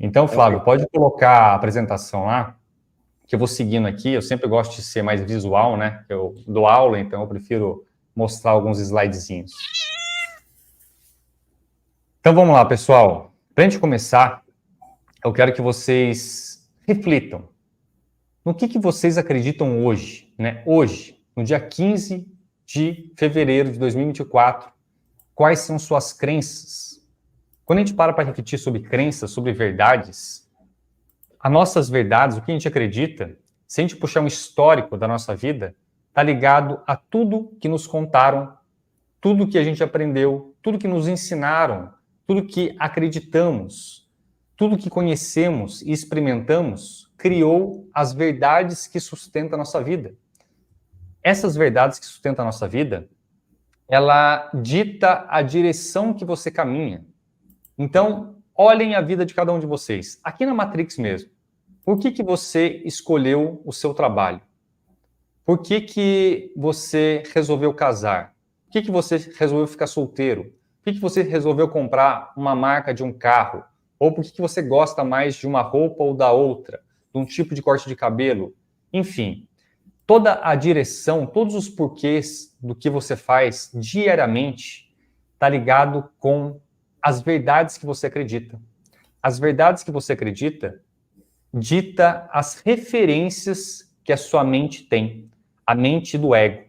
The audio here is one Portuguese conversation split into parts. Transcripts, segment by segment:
Então, Flávio, pode colocar a apresentação lá, que eu vou seguindo aqui. Eu sempre gosto de ser mais visual, né? Eu dou aula, então eu prefiro mostrar alguns slidezinhos. Então, vamos lá, pessoal. Para a gente começar, eu quero que vocês reflitam. No que vocês acreditam hoje, né? Hoje, no dia 15 de fevereiro de 2024, quais são suas crenças? Quando a gente para refletir sobre crenças, sobre verdades, as nossas verdades, o que a gente acredita, se a gente puxar um histórico da nossa vida, está ligado a tudo que nos contaram, tudo que a gente aprendeu, tudo que nos ensinaram, tudo que acreditamos, tudo que conhecemos e experimentamos, criou as verdades que sustentam a nossa vida. Essas verdades que sustentam a nossa vida, ela dita a direção que você caminha. Então, olhem a vida de cada um de vocês. Aqui na Matrix mesmo. Por que você escolheu o seu trabalho? Por que você resolveu casar? Por que você resolveu ficar solteiro? Por que você resolveu comprar uma marca de um carro? Ou por que você gosta mais de uma roupa ou da outra? De um tipo de corte de cabelo? Enfim, toda a direção, todos os porquês do que você faz diariamente está ligado com as verdades que você acredita. As verdades que você acredita dita as referências que a sua mente tem, a mente do ego.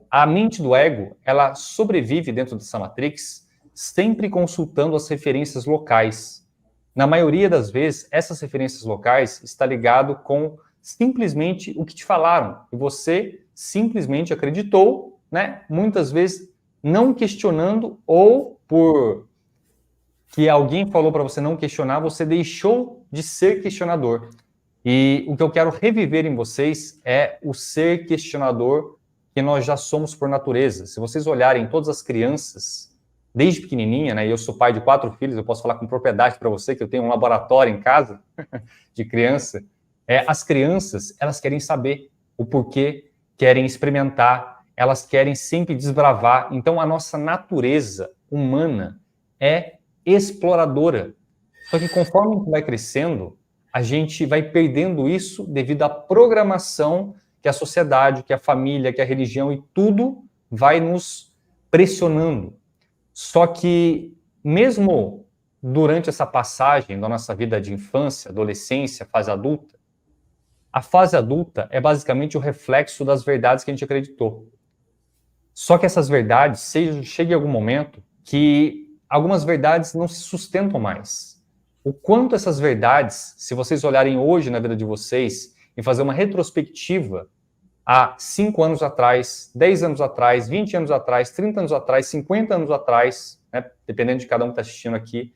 A mente do ego, ela sobrevive dentro dessa matrix sempre consultando as referências locais. Na maioria das vezes, essas referências locais está ligado com simplesmente o que te falaram e você simplesmente acreditou, né? Muitas vezes não questionando ou por que alguém falou para você não questionar, você deixou de ser questionador. E o que eu quero reviver em vocês é o ser questionador que nós já somos por natureza. Se vocês olharem todas as crianças, desde pequenininha, né? E eu sou pai de 4 filhos, eu posso falar com propriedade para você que eu tenho um laboratório em casa de criança. As crianças, elas querem saber o porquê, querem experimentar, elas querem sempre desbravar. Então, a nossa natureza humana é exploradora. Só que conforme a gente vai crescendo, a gente vai perdendo isso devido à programação que a sociedade, que a família, que a religião e tudo vai nos pressionando. Só que mesmo durante essa passagem da nossa vida de infância, adolescência, fase adulta, a fase adulta é basicamente o reflexo das verdades que a gente acreditou. Só que essas verdades, chega em algum momento que algumas verdades não se sustentam mais. O quanto essas verdades, se vocês olharem hoje na vida de vocês e fazer uma retrospectiva há 5 anos atrás, 10 anos atrás, 20 anos atrás, 30 anos atrás, 50 anos atrás, né, dependendo de cada um que está assistindo aqui,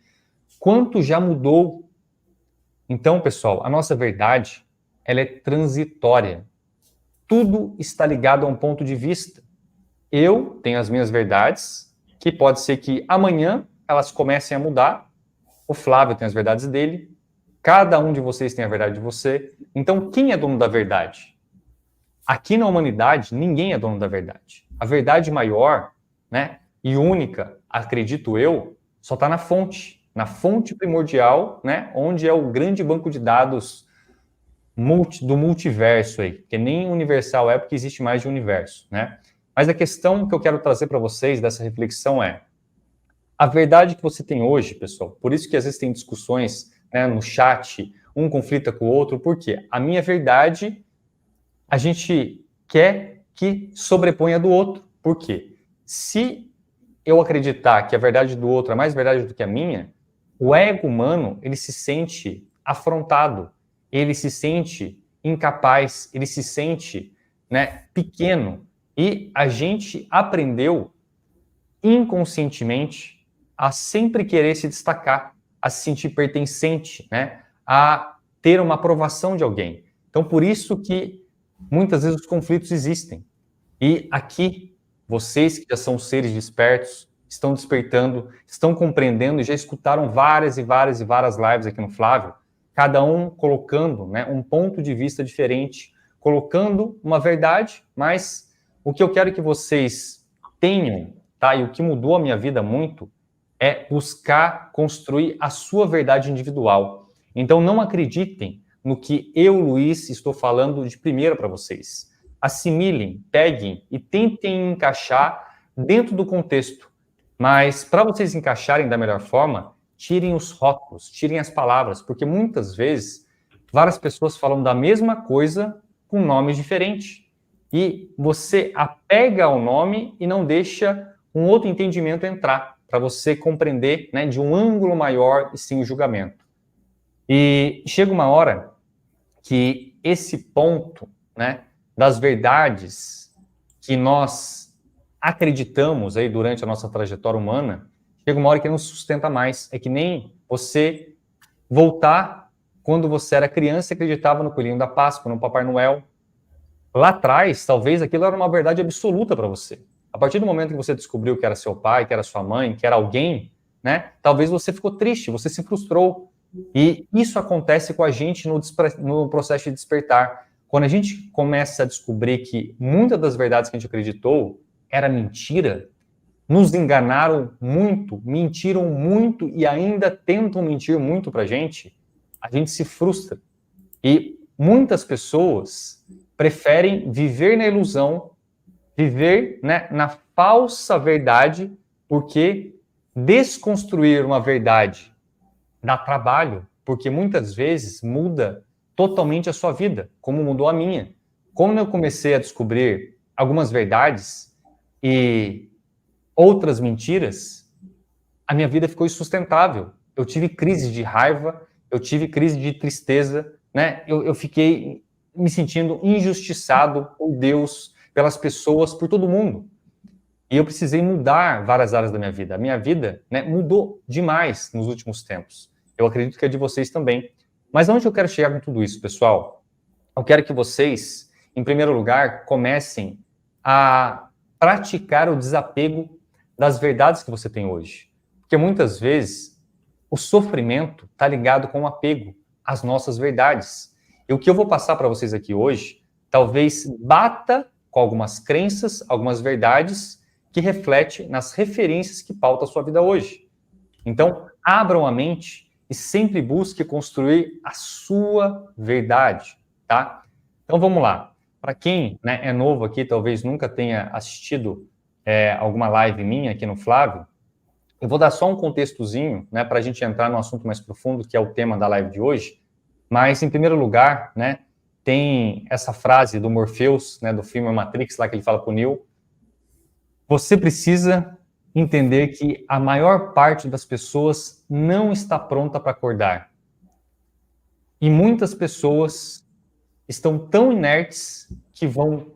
quanto já mudou. Então, pessoal, a nossa verdade, ela é transitória. Tudo está ligado a um ponto de vista. Eu tenho as minhas verdades, que pode ser que amanhã elas comecem a mudar. O Flávio tem as verdades dele. Cada um de vocês tem a verdade de você. Então, quem é dono da verdade? Aqui na humanidade, ninguém é dono da verdade. A verdade maior, né, e única, acredito eu, só está na fonte primordial, né, onde é o grande banco de dados do multiverso aí, que nem universal é porque existe mais de um universo, né? Mas a questão que eu quero trazer para vocês dessa reflexão é a verdade que você tem hoje, pessoal. Por isso que às vezes tem discussões, né, no chat, um conflita com o outro, porque a minha verdade a gente quer que sobreponha a do outro. Por quê? Se eu acreditar que a verdade do outro é mais verdade do que a minha, o ego humano, ele se sente afrontado, ele se sente incapaz, ele se sente, né, pequeno. E a gente aprendeu inconscientemente a sempre querer se destacar, a se sentir pertencente, né, a ter uma aprovação de alguém. Então, por isso que muitas vezes os conflitos existem. E aqui, vocês que já são seres despertos, estão despertando, estão compreendendo e já escutaram várias e várias e várias lives aqui no Flávio, cada um colocando, né, um ponto de vista diferente, colocando uma verdade, mas o que eu quero que vocês tenham, tá, e o que mudou a minha vida muito, é buscar construir a sua verdade individual. Então, não acreditem no que eu, Luiz, estou falando de primeira para vocês. Assimilem, peguem e tentem encaixar dentro do contexto. Mas, para vocês encaixarem da melhor forma, tirem os rótulos, tirem as palavras, porque muitas vezes várias pessoas falam da mesma coisa com nomes diferentes. E você apega ao nome e não deixa um outro entendimento entrar, para você compreender, né, de um ângulo maior e sim o julgamento. E chega uma hora que esse ponto, né, das verdades que nós acreditamos aí durante a nossa trajetória humana, chega uma hora que não sustenta mais. É que nem você voltar quando você era criança e acreditava no Coelhinho da Páscoa, no Papai Noel. Lá atrás, talvez aquilo era uma verdade absoluta para você. A partir do momento que você descobriu que era seu pai, que era sua mãe, que era alguém, né? Talvez você ficou triste, você se frustrou. E isso acontece com a gente no processo de despertar. Quando a gente começa a descobrir que muitas das verdades que a gente acreditou era mentira, nos enganaram muito, mentiram muito e ainda tentam mentir muito para a gente se frustra. E muitas pessoas preferem viver na ilusão, viver, né, na falsa verdade, porque desconstruir uma verdade dá trabalho, porque muitas vezes muda totalmente a sua vida, como mudou a minha. Quando eu comecei a descobrir algumas verdades e outras mentiras, a minha vida ficou insustentável. Eu tive crise de raiva, eu tive crise de tristeza, né? Eu fiquei me sentindo injustiçado por Deus, pelas pessoas, por todo mundo. E eu precisei mudar várias áreas da minha vida. A minha vida, né, mudou demais nos últimos tempos. Eu acredito que é de vocês também. Mas onde eu quero chegar com tudo isso, pessoal? Eu quero que vocês, em primeiro lugar, comecem a praticar o desapego das verdades que você tem hoje. Porque muitas vezes o sofrimento está ligado com o apego às nossas verdades. E o que eu vou passar para vocês aqui hoje, talvez bata com algumas crenças, algumas verdades que refletem nas referências que pautam a sua vida hoje. Então, abram a mente e sempre busque construir a sua verdade, tá? Então, vamos lá. Para quem, né, é novo aqui, talvez nunca tenha assistido alguma live minha aqui no Flávio, eu vou dar só um contextozinho, né, para a gente entrar num assunto mais profundo, que é o tema da live de hoje. Mas, em primeiro lugar, né, tem essa frase do Morpheus, né, do filme Matrix, lá que ele fala para o Neo. Você precisa entender que a maior parte das pessoas não está pronta para acordar. E muitas pessoas estão tão inertes que vão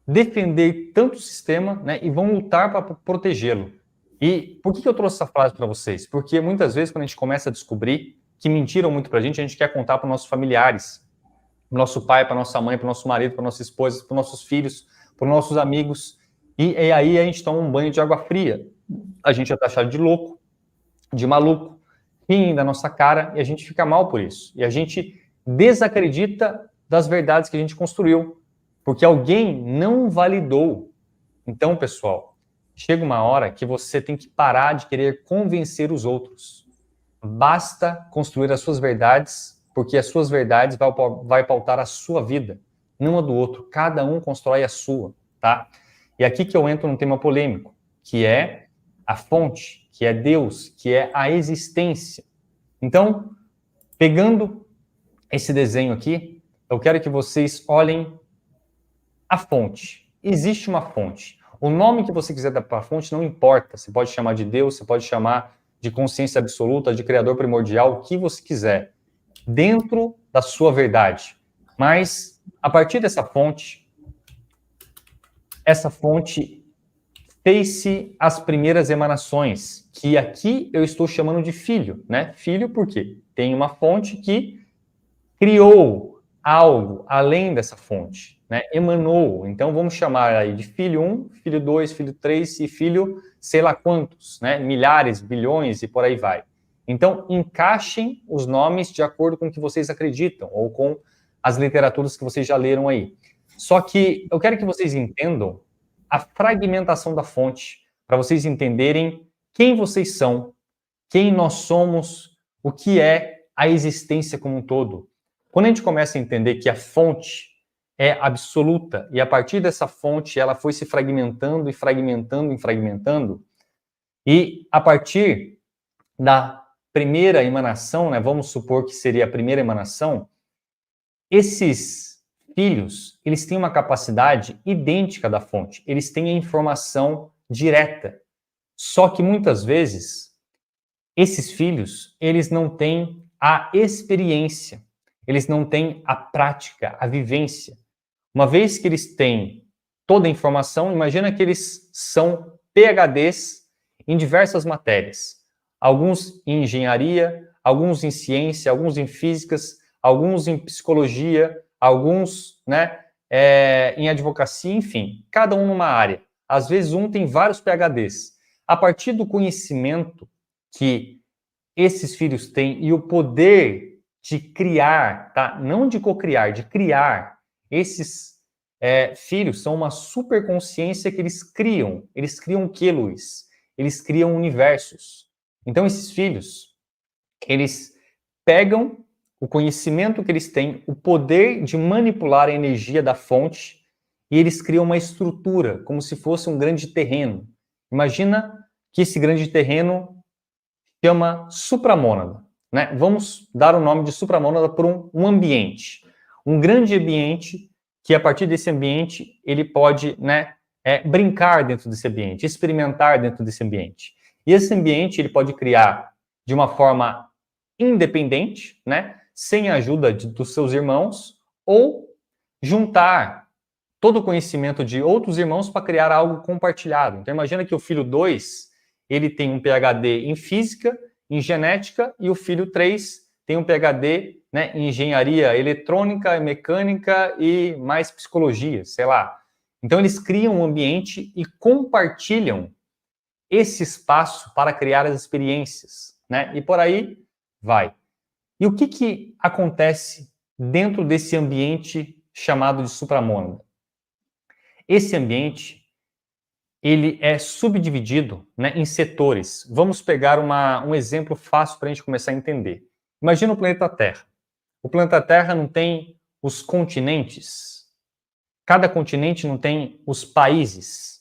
defender tanto o sistema, né, e vão lutar para protegê-lo. E por que eu trouxe essa frase para vocês? Porque muitas vezes, quando a gente começa a descobrir que mentiram muito para a gente quer contar para nossos familiares, para o nosso pai, para nossa mãe, para o nosso marido, para nossa esposa, para nossos filhos, para os nossos amigos. E aí a gente toma um banho de água fria. A gente é taxado de louco, de maluco, riem da nossa cara e a gente fica mal por isso. E a gente desacredita das verdades que a gente construiu, porque alguém não validou. Então, pessoal, chega uma hora que você tem que parar de querer convencer os outros. Basta construir as suas verdades, porque as suas verdades vai pautar a sua vida, não a do outro. Cada um constrói a sua, tá? E aqui que eu entro num tema polêmico, que é a fonte, que é Deus, que é a existência. Então, pegando esse desenho aqui, eu quero que vocês olhem a fonte. Existe uma fonte. O nome que você quiser dar para a fonte não importa. Você pode chamar de Deus, você pode chamar de consciência absoluta, de criador primordial, o que você quiser, dentro da sua verdade. Mas, a partir dessa fonte, essa fonte fez-se as primeiras emanações, que aqui eu estou chamando de filho, né? Filho por quê? Tem uma fonte que criou algo além dessa fonte, né? Emanou. Então, vamos chamar aí de filho 1, filho 2, filho 3 e filho sei lá quantos, né? Milhares, bilhões e por aí vai. Então, encaixem os nomes de acordo com o que vocês acreditam ou com as literaturas que vocês já leram aí. Só que eu quero que vocês entendam a fragmentação da fonte, para vocês entenderem quem vocês são, quem nós somos, o que é a existência como um todo. Quando a gente começa a entender que a fonte é absoluta, e a partir dessa fonte ela foi se fragmentando e fragmentando e fragmentando, e a partir da primeira emanação, né, vamos supor que seria a primeira emanação, esses filhos, eles têm uma capacidade idêntica da fonte, eles têm a informação direta. Só que muitas vezes, esses filhos, eles não têm a experiência, eles não têm a prática, a vivência. Uma vez que eles têm toda a informação, imagina que eles são PhDs em diversas matérias. Alguns em engenharia, alguns em ciência, alguns em físicas, alguns em psicologia, alguns, né, em advocacia, enfim, cada um numa área. Às vezes um tem vários PhDs. A partir do conhecimento que esses filhos têm e o poder de criar, tá? Não de cocriar, de criar, esses filhos são uma superconsciência que eles criam. Eles criam o quê, Luiz? Eles criam universos. Então, esses filhos, eles pegam o conhecimento que eles têm, o poder de manipular a energia da fonte, e eles criam uma estrutura, como se fosse um grande terreno. Imagina que esse grande terreno chama supramônada, né? Vamos dar o nome de supramônada por um ambiente. Um grande ambiente que, a partir desse ambiente, ele pode, né, brincar dentro desse ambiente, experimentar dentro desse ambiente. E esse ambiente ele pode criar de uma forma independente, né, sem a ajuda dos seus irmãos, ou juntar todo o conhecimento de outros irmãos para criar algo compartilhado. Então, imagina que o filho 2, ele tem um PhD em física, em genética, e o filho 3 tem um PhD, né, em engenharia eletrônica, mecânica e mais psicologia, sei lá. Então, eles criam um ambiente e compartilham esse espaço para criar as experiências, né? E por aí vai. E o que acontece dentro desse ambiente chamado de supramônada? Esse ambiente, ele é subdividido, né, em setores. Vamos pegar um exemplo fácil para a gente começar a entender. Imagina o planeta Terra. O planeta Terra não tem os continentes. Cada continente não tem os países.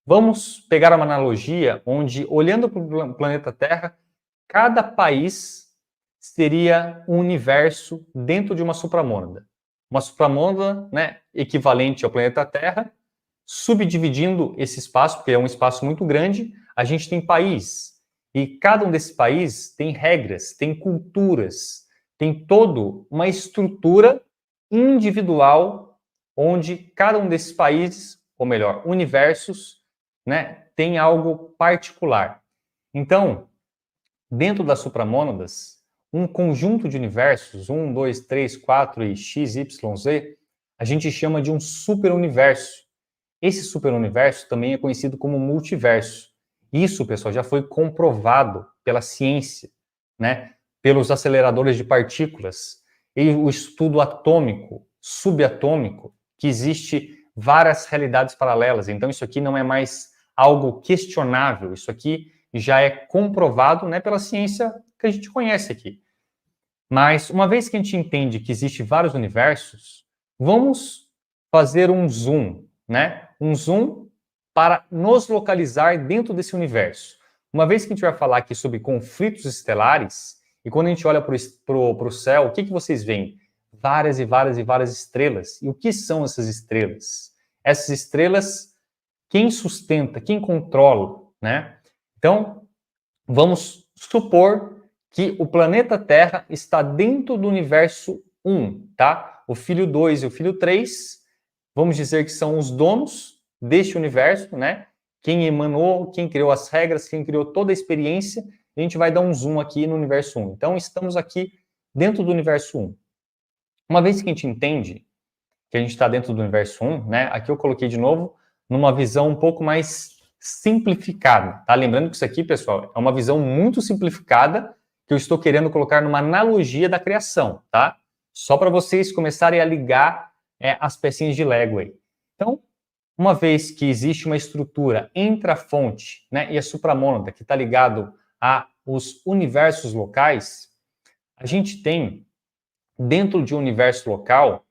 Vamos pegar uma analogia onde, olhando para o planeta Terra, cada país seria um universo dentro de uma supramônada. Uma supramônada, né, equivalente ao planeta Terra, subdividindo esse espaço, porque é um espaço muito grande, a gente tem país. E cada um desses países tem regras, tem culturas, tem toda uma estrutura individual onde cada um desses países, ou melhor, universos, né, tem algo particular. Então, dentro das supramônadas, um conjunto de universos, 1, 2, 3, 4 e x, y, z, a gente chama de um superuniverso. Esse superuniverso também é conhecido como multiverso. Isso, pessoal, já foi comprovado pela ciência, né, pelos aceleradores de partículas, e o estudo atômico, subatômico, que existe várias realidades paralelas. Então, isso aqui não é mais algo questionável, isso aqui já é comprovado, né, pela ciência que a gente conhece aqui. Mas, uma vez que a gente entende que existe vários universos, vamos fazer um zoom, né? Um zoom para nos localizar dentro desse universo. Uma vez que a gente vai falar aqui sobre conflitos estelares, e quando a gente olha para o céu, o que vocês veem? Várias e várias e várias estrelas. E o que são essas estrelas? Essas estrelas, quem sustenta, quem controla, né? Então, vamos supor que o planeta Terra está dentro do universo 1, tá? O filho 2 e o filho 3, vamos dizer que são os donos deste universo, né? Quem emanou, quem criou as regras, quem criou toda a experiência, a gente vai dar um zoom aqui no universo 1. Então, estamos aqui dentro do universo 1. Uma vez que a gente entende que a gente está dentro do universo 1, né? Aqui eu coloquei de novo numa visão um pouco mais simplificada, tá? Lembrando que isso aqui, pessoal, é uma visão muito simplificada que eu estou querendo colocar numa analogia da criação, tá? Só para vocês começarem a ligar as pecinhas de Lego aí. Então, uma vez que existe uma estrutura entre a fonte, né, e a supramônada, que está ligado aos universos locais, a gente tem, dentro de um universo local,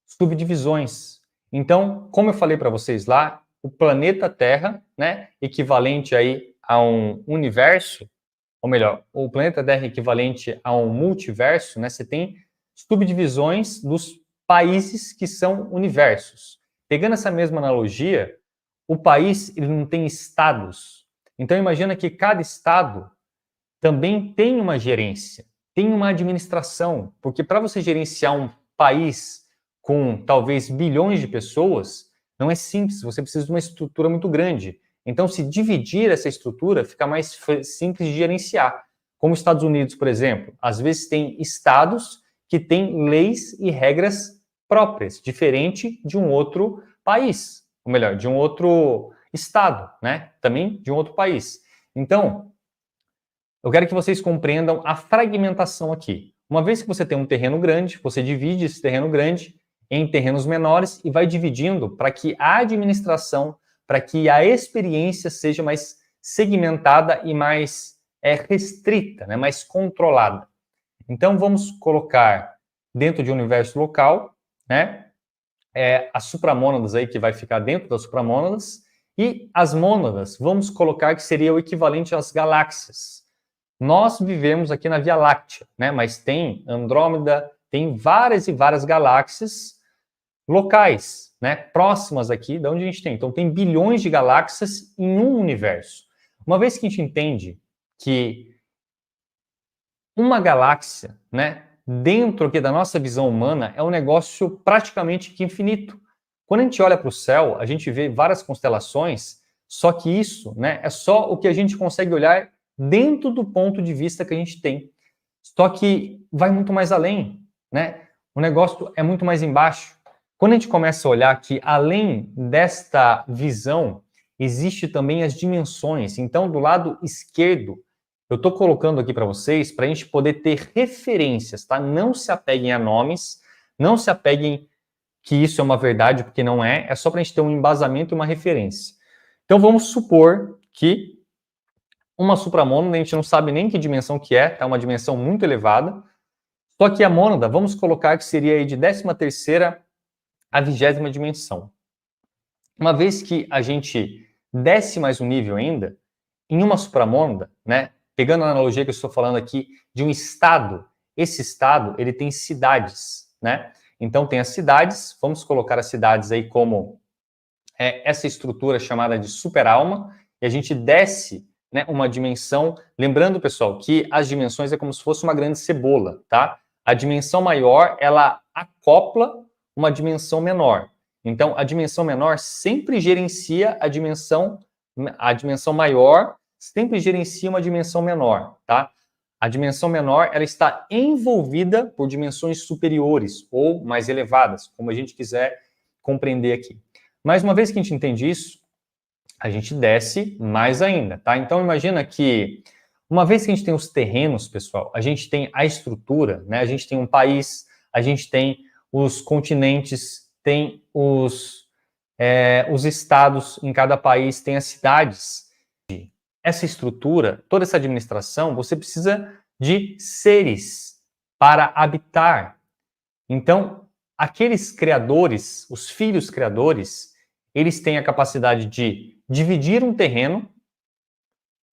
subdivisões. Então, como eu falei para vocês lá, o planeta Terra, né, equivalente aí a um universo, ou melhor, o planeta Terra equivalente a um multiverso, né, você tem subdivisões dos países que são universos. Pegando essa mesma analogia, o país ele não tem estados. Então imagina que cada estado também tem uma gerência, tem uma administração, porque para você gerenciar um país com talvez bilhões de pessoas, não é simples, você precisa de uma estrutura muito grande. Então, se dividir essa estrutura, fica mais simples de gerenciar. Como os Estados Unidos, por exemplo, às vezes tem estados que têm leis e regras próprias, diferente de um outro país, ou melhor, de um outro estado, né? Também de um outro país. Então, eu quero que vocês compreendam a fragmentação aqui. Uma vez que você tem um terreno grande, você divide esse terreno grande em terrenos menores e vai dividindo para que a administração, para que a experiência seja mais segmentada e mais restrita, né, mais controlada. Então, vamos colocar dentro de um universo local, né, as supramônadas aí que vai ficar dentro das supramônadas, e as mônadas, vamos colocar que seria o equivalente às galáxias. Nós vivemos aqui na Via Láctea, né? Mas tem Andrômeda, tem várias e várias galáxias locais, né? Próximas aqui de onde a gente tem. Então, tem bilhões de galáxias em um universo. Uma vez que a gente entende que uma galáxia, né, dentro aqui da nossa visão humana, é um negócio praticamente que infinito. Quando a gente olha para o céu, a gente vê várias constelações, só que isso, né, é só o que a gente consegue olhar dentro do ponto de vista que a gente tem. Só que vai muito mais além, né? O negócio é muito mais embaixo. Quando a gente começa a olhar que além desta visão, existe também as dimensões. Então, do lado esquerdo, eu estou colocando aqui para vocês para a gente poder ter referências, tá? Não se apeguem a nomes, não se apeguem que isso é uma verdade, porque não é. É só para a gente ter um embasamento e uma referência. Então, vamos supor que uma supramônada, a gente não sabe nem que dimensão que é, tá? Uma dimensão muito elevada. Só que a mônada, vamos colocar que seria aí de 13ª a 20ª dimensão. Uma vez que a gente desce mais um nível ainda, em uma supramônada, né? Pegando a analogia que eu estou falando aqui de um estado, esse estado, ele tem cidades, né? Então tem as cidades, vamos colocar as cidades aí como essa estrutura chamada de superalma, e a gente desce, né, uma dimensão. Lembrando, pessoal, que as dimensões é como se fosse uma grande cebola, tá? A dimensão maior, ela acopla uma dimensão menor. Então, a dimensão menor sempre gerencia a dimensão maior, sempre gerencia uma dimensão menor, tá? A dimensão menor, ela está envolvida por dimensões superiores ou mais elevadas, como a gente quiser compreender aqui. Mas uma vez que a gente entende isso, a gente desce mais ainda, tá? Então, imagina que uma vez que a gente tem os terrenos, pessoal, a gente tem a estrutura, né? A gente tem um país, a gente tem os continentes, tem os estados em cada país, tem as cidades. Essa estrutura, toda essa administração, você precisa de seres para habitar. Então, aqueles criadores, os filhos criadores, eles têm a capacidade de dividir um terreno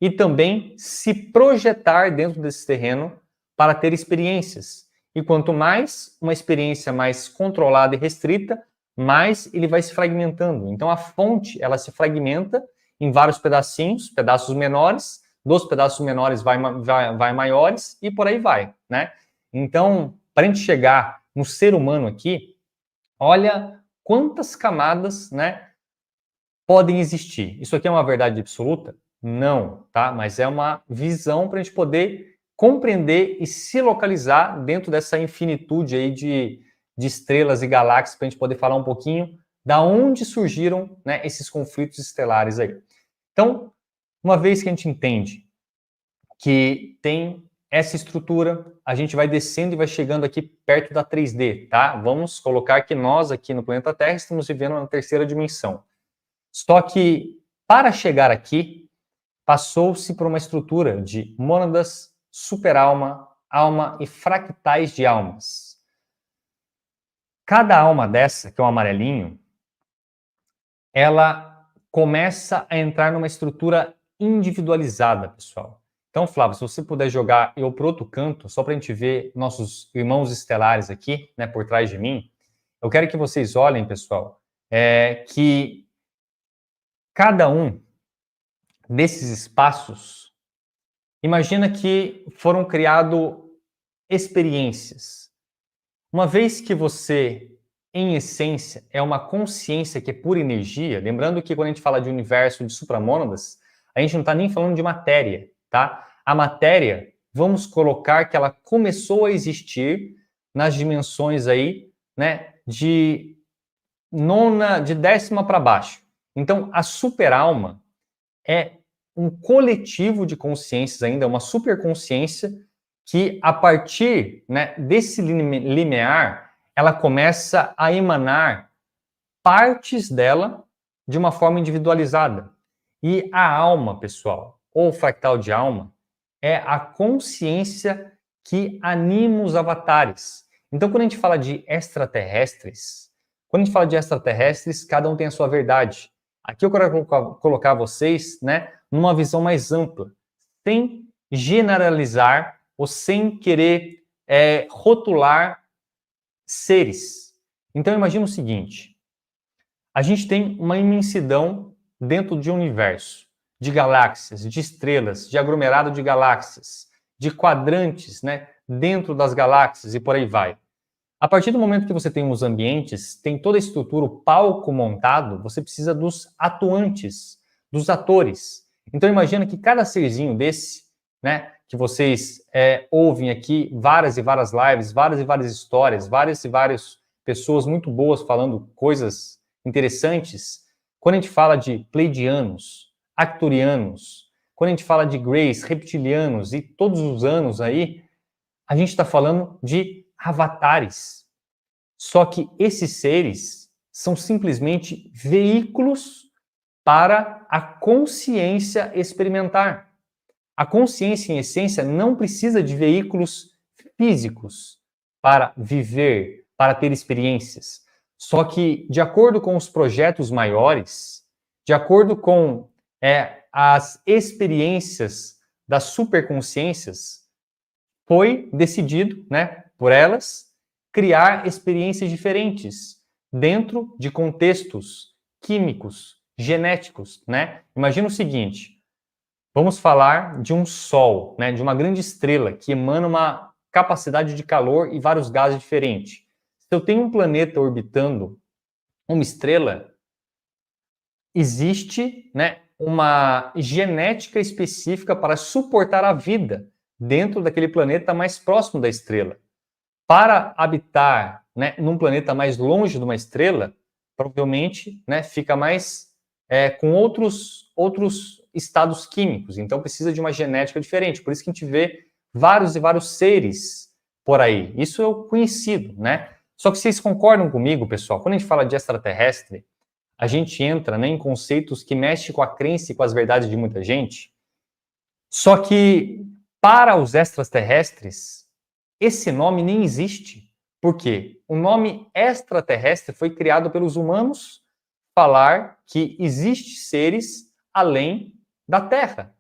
e também se projetar dentro desse terreno para ter experiências. E quanto mais uma experiência mais controlada e restrita, mais ele vai se fragmentando. Então a fonte, ela se fragmenta em vários pedacinhos, pedaços menores, dos pedaços menores vai maiores e por aí vai, né? Então, para a gente chegar no ser humano aqui, olha quantas camadas, né, podem existir. Isso aqui é uma verdade absoluta? Não, tá? Mas é uma visão para a gente poder compreender e se localizar dentro dessa infinitude aí de estrelas e galáxias, para a gente poder falar um pouquinho da onde surgiram, né, esses conflitos estelares aí. Então, uma vez que a gente entende que tem essa estrutura, a gente vai descendo e vai chegando aqui perto da 3D, tá? Vamos colocar que nós aqui no planeta Terra estamos vivendo na 3ª dimensão. Só que, para chegar aqui, passou-se por uma estrutura de mônadas, superalma, alma e fractais de almas. Cada alma dessa, que é um amarelinho, ela começa a entrar numa estrutura individualizada, pessoal. Então, Flávio, se você puder jogar eu para outro canto, só para a gente ver nossos irmãos estelares aqui, né, por trás de mim, eu quero que vocês olhem, pessoal, que cada um desses espaços, imagina que foram criados experiências. Uma vez que você, em essência, é uma consciência que é pura energia, lembrando que quando a gente fala de universo, de supramônadas, a gente não está nem falando de matéria, tá? A matéria, vamos colocar que ela começou a existir nas dimensões aí, né, de décima para baixo. Então, a super-alma é um coletivo de consciências ainda, uma superconsciência que, a partir, né, desse limiar, ela começa a emanar partes dela de uma forma individualizada. E a alma, pessoal, ou fractal de alma, é a consciência que anima os avatares. Então, quando a gente fala de extraterrestres, cada um tem a sua verdade. Aqui eu quero colocar vocês, né, numa visão mais ampla, sem generalizar ou sem querer rotular seres. Então, imagina o seguinte, a gente tem uma imensidão dentro de um universo, de galáxias, de estrelas, de aglomerado de galáxias, de quadrantes, né, dentro das galáxias e por aí vai. A partir do momento que você tem os ambientes, tem toda a estrutura, o palco montado, você precisa dos atuantes, dos atores. Então imagina que cada serzinho desse, né, que vocês ouvem aqui, várias e várias lives, várias e várias histórias, várias e várias pessoas muito boas falando coisas interessantes. Quando a gente fala de pleidianos, arcturianos, quando a gente fala de Grace, reptilianos e todos os anos aí, a gente está falando de avatares. Só que esses seres são simplesmente veículos para a consciência experimentar. A consciência, em essência, não precisa de veículos físicos para viver, para ter experiências. Só que, de acordo com os projetos maiores, de acordo com as experiências das superconsciências, foi decidido, né, por elas, criar experiências diferentes dentro de contextos químicos, genéticos, né? Imagina o seguinte, vamos falar de um Sol, né, de uma grande estrela que emana uma capacidade de calor e vários gases diferentes. Se eu tenho um planeta orbitando uma estrela, existe, né, uma genética específica para suportar a vida dentro daquele planeta mais próximo da estrela. Para habitar, né, num planeta mais longe de uma estrela, provavelmente, né, fica mais com outros estados químicos. Então precisa de uma genética diferente. Por isso que a gente vê vários e vários seres por aí. Isso é o conhecido, né? Só que vocês concordam comigo, pessoal? Quando a gente fala de extraterrestre, a gente entra, né, em conceitos que mexem com a crença e com as verdades de muita gente. Só que para os extraterrestres, esse nome nem existe. Por quê? O nome extraterrestre foi criado pelos humanos falar que existem seres além da Terra,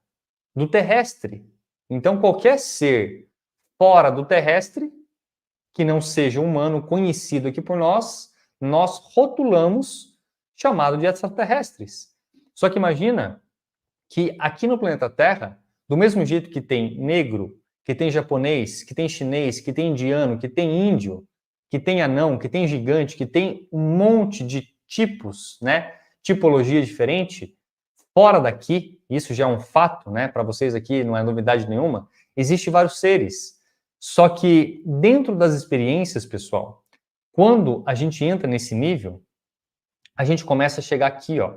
do terrestre. Então, qualquer ser fora do terrestre, que não seja humano conhecido aqui por nós rotulamos chamado de extraterrestres. Só que imagina que aqui no planeta Terra, do mesmo jeito que tem negro, que tem japonês, que tem chinês, que tem indiano, que tem índio, que tem anão, que tem gigante, que tem um monte de tipos, né? Tipologia diferente, fora daqui, isso já é um fato, né? Para vocês aqui não é novidade nenhuma, existem vários seres. Só que dentro das experiências, pessoal, quando a gente entra nesse nível, a gente começa a chegar aqui, ó.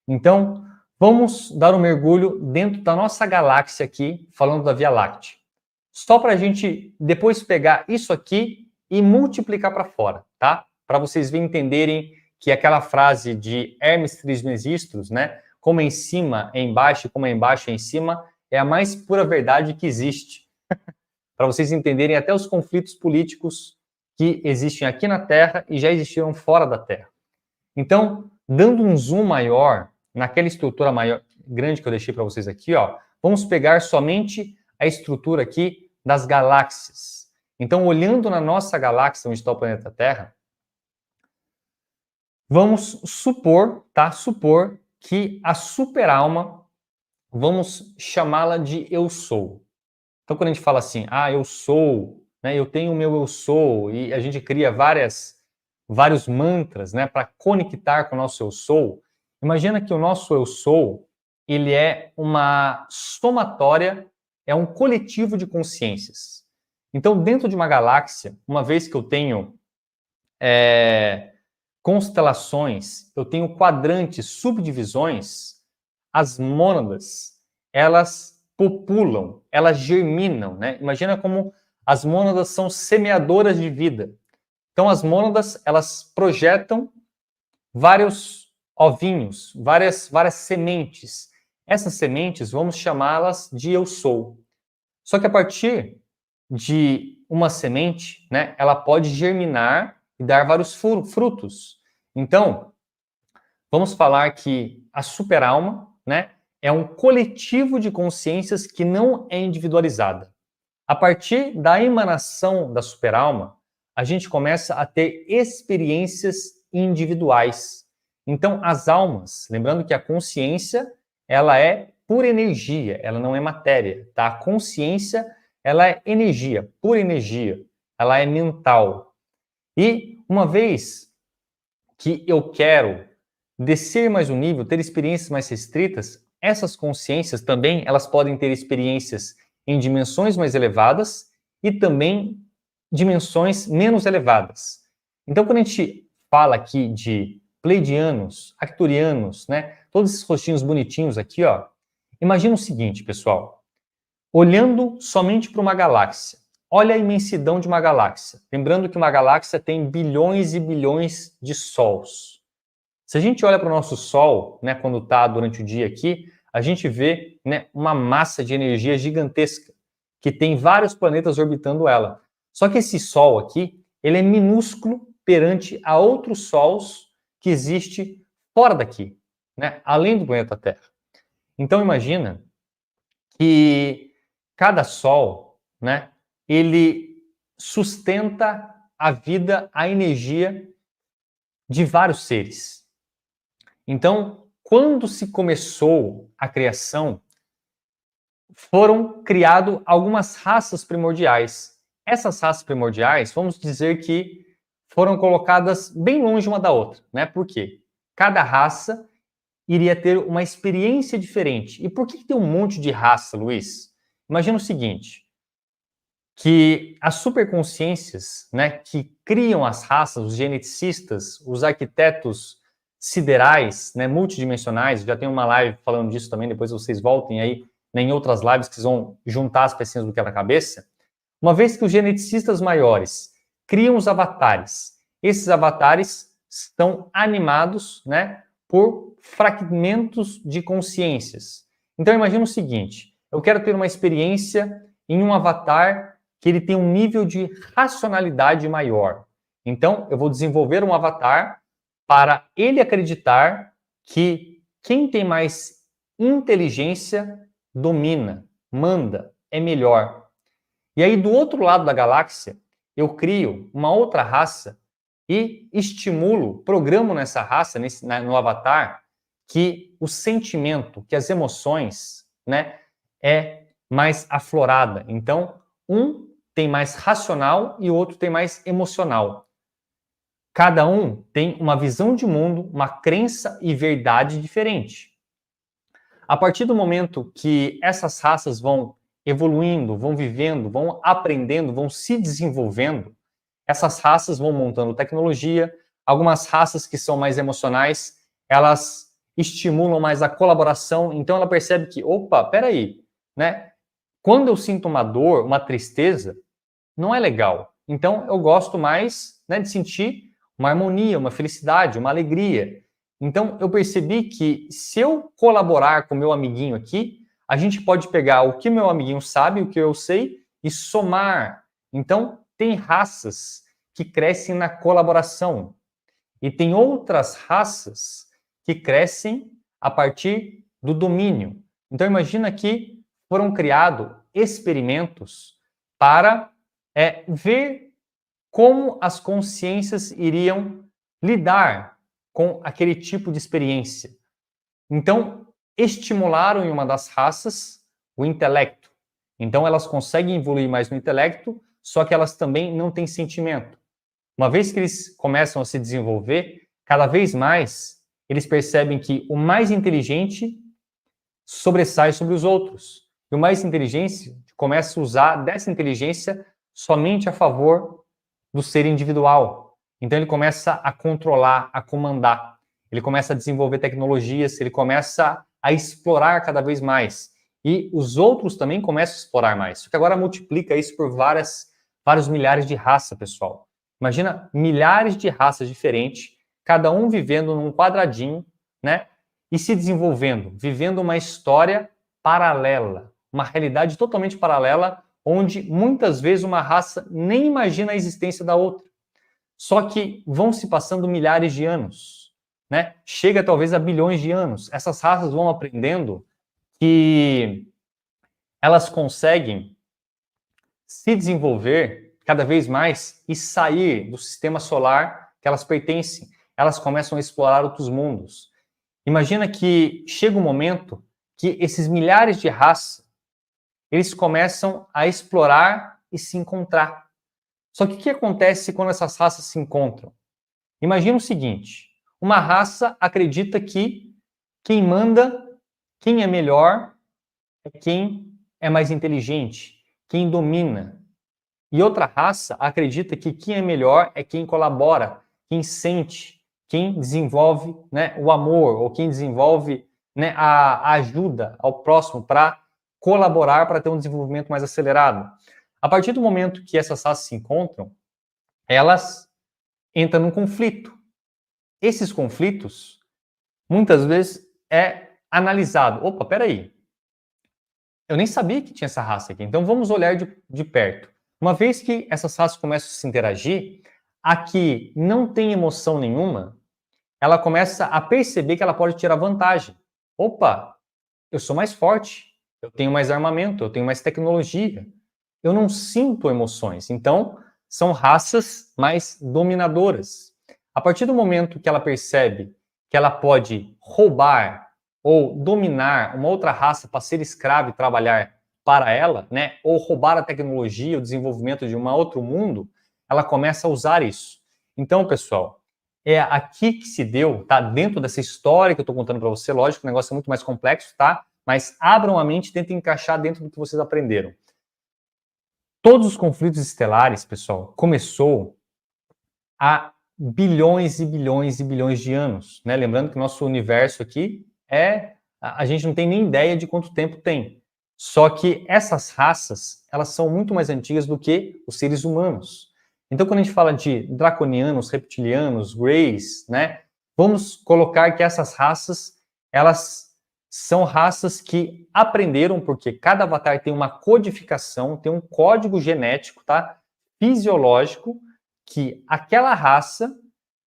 Então, vamos dar um mergulho dentro da nossa galáxia aqui, falando da Via Láctea. Só para a gente depois pegar isso aqui e multiplicar para fora, tá? Para vocês entenderem que aquela frase de Hermes Trismegistus, né? Como é em cima é embaixo, como é embaixo é em cima, é a mais pura verdade que existe. para vocês entenderem até os conflitos políticos que existem aqui na Terra e já existiram fora da Terra. Então, dando um zoom maior, naquela estrutura maior, grande que eu deixei para vocês aqui, ó, vamos pegar somente a estrutura aqui das galáxias. Então, olhando na nossa galáxia, onde está o planeta Terra, vamos supor, tá? Supor que a superalma, vamos chamá-la de eu sou. Então, quando a gente fala assim, eu sou, né, eu tenho o meu eu sou, e a gente cria vários mantras, né, para conectar com o nosso eu sou, imagina que o nosso eu sou, ele é uma somatória, é um coletivo de consciências. Então, dentro de uma galáxia, uma vez que eu tenho constelações, eu tenho quadrantes, subdivisões, as mônadas, elas populam, elas germinam, né? Imagina como as mônadas são semeadoras de vida. Então, as mônadas, elas projetam vários ovinhos, várias sementes. Essas sementes, vamos chamá-las de eu sou. Só que a partir de uma semente, né, ela pode germinar e dar vários frutos. Então, vamos falar que a superalma, né, é um coletivo de consciências que não é individualizada. A partir da emanação da superalma, a gente começa a ter experiências individuais. Então, as almas, lembrando que a consciência, ela é pura energia, ela não é matéria, tá? A consciência, ela é energia, pura energia, ela é mental. E uma vez que eu quero descer mais um nível, ter experiências mais restritas, essas consciências também, elas podem ter experiências em dimensões mais elevadas e também dimensões menos elevadas. Então, quando a gente fala aqui de pleidianos, arcturianos, né, todos esses rostinhos bonitinhos aqui, ó, imagina o seguinte, pessoal, olhando somente para uma galáxia, olha a imensidão de uma galáxia. Lembrando que uma galáxia tem bilhões e bilhões de sols. Se a gente olha para o nosso Sol, né, quando está durante o dia aqui, a gente vê, né, uma massa de energia gigantesca, que tem vários planetas orbitando ela. Só que esse Sol aqui, ele é minúsculo perante a outros Sols que existe fora daqui, né, além do planeta Terra. Então imagina que cada Sol, né, ele sustenta a vida, a energia de vários seres. Então, quando se começou a criação, foram criadas algumas raças primordiais. Essas raças primordiais, vamos dizer que foram colocadas bem longe uma da outra, né? Por quê? Cada raça iria ter uma experiência diferente. E por que tem um monte de raça, Luiz? Imagina o seguinte, que as superconsciências, né, que criam as raças, os geneticistas, os arquitetos siderais, né, multidimensionais, já tem uma live falando disso também, depois vocês voltem aí, né, em outras lives que vocês vão juntar as pecinhas do quebra-cabeça. Uma vez que os geneticistas maiores criam os avatares, esses avatares estão animados, né, por fragmentos de consciências. Então imagina o seguinte, eu quero ter uma experiência em um avatar que ele tem um nível de racionalidade maior. Então eu vou desenvolver um avatar para ele acreditar que quem tem mais inteligência domina, manda, é melhor. E aí, do outro lado da galáxia, eu crio uma outra raça e estimulo, programo nessa raça, no avatar, que o sentimento, que as emoções, né, é mais aflorada. Então, um tem mais racional e o outro tem mais emocional. Cada um tem uma visão de mundo, uma crença e verdade diferente. A partir do momento que essas raças vão evoluindo, vão vivendo, vão aprendendo, vão se desenvolvendo, essas raças vão montando tecnologia, algumas raças que são mais emocionais, elas estimulam mais a colaboração, então ela percebe que, opa, peraí, né? Quando eu sinto uma dor, uma tristeza, não é legal. Então eu gosto mais, né, de sentir uma harmonia, uma felicidade, uma alegria. Então eu percebi que se eu colaborar com o meu amiguinho aqui, a gente pode pegar o que meu amiguinho sabe, o que eu sei, e somar. Então, tem raças que crescem na colaboração e tem outras raças que crescem a partir do domínio. Então, imagina que foram criados experimentos para ver como as consciências iriam lidar com aquele tipo de experiência. Então, estimularam em uma das raças o intelecto. Então, elas conseguem evoluir mais no intelecto, só que elas também não têm sentimento. Uma vez que eles começam a se desenvolver, cada vez mais eles percebem que o mais inteligente sobressai sobre os outros. E o mais inteligente começa a usar dessa inteligência somente a favor do ser individual. Então ele começa a controlar, a comandar. Ele começa a desenvolver tecnologias, ele começa a explorar cada vez mais. E os outros também começam a explorar mais. Só que agora multiplica isso por vários milhares de raças, pessoal. Imagina milhares de raças diferentes, cada um vivendo num quadradinho, né? E se desenvolvendo, vivendo uma história paralela, uma realidade totalmente paralela, onde muitas vezes uma raça nem imagina a existência da outra. Só que vão se passando milhares de anos, né? Chega talvez a bilhões de anos. Essas raças vão aprendendo que elas conseguem se desenvolver cada vez mais e sair do sistema solar que elas pertencem. Elas começam a explorar outros mundos. Imagina que chega um momento que esses milhares de raças, eles começam a explorar e se encontrar. Só que o que acontece quando essas raças se encontram? Imagina o seguinte, uma raça acredita que quem manda, quem é melhor, é quem é mais inteligente, quem domina. E outra raça acredita que quem é melhor é quem colabora, quem sente, quem desenvolve, né, o amor, ou quem desenvolve, né, a ajuda ao próximo para colaborar para ter um desenvolvimento mais acelerado. A partir do momento que essas raças se encontram, elas entram num conflito. Esses conflitos, muitas vezes, é analisado. Opa, peraí, eu nem sabia que tinha essa raça aqui, então vamos olhar de perto. Uma vez que essas raças começam a se interagir, a que não tem emoção nenhuma, ela começa a perceber que ela pode tirar vantagem. Opa, eu sou mais forte, eu tenho mais armamento, eu tenho mais tecnologia, eu não sinto emoções. Então, são raças mais dominadoras. A partir do momento que ela percebe que ela pode roubar ou dominar uma outra raça para ser escrava e trabalhar para ela, né, ou roubar a tecnologia, o desenvolvimento de um outro mundo, ela começa a usar isso. Então, pessoal, é aqui que se deu, tá? Dentro dessa história que eu estou contando para você, lógico, o negócio é muito mais complexo, tá? Mas abram a mente e tentem encaixar dentro do que vocês aprenderam. Todos os conflitos estelares, pessoal, começou há bilhões e bilhões e bilhões de anos, né? Lembrando que o nosso universo aqui a gente não tem nem ideia de quanto tempo tem. Só que essas raças, elas são muito mais antigas do que os seres humanos. Então, quando a gente fala de draconianos, reptilianos, greys, né? Vamos colocar que essas raças, elas são raças que aprenderam, porque cada avatar tem uma codificação, tem um código genético, tá? Fisiológico, que aquela raça,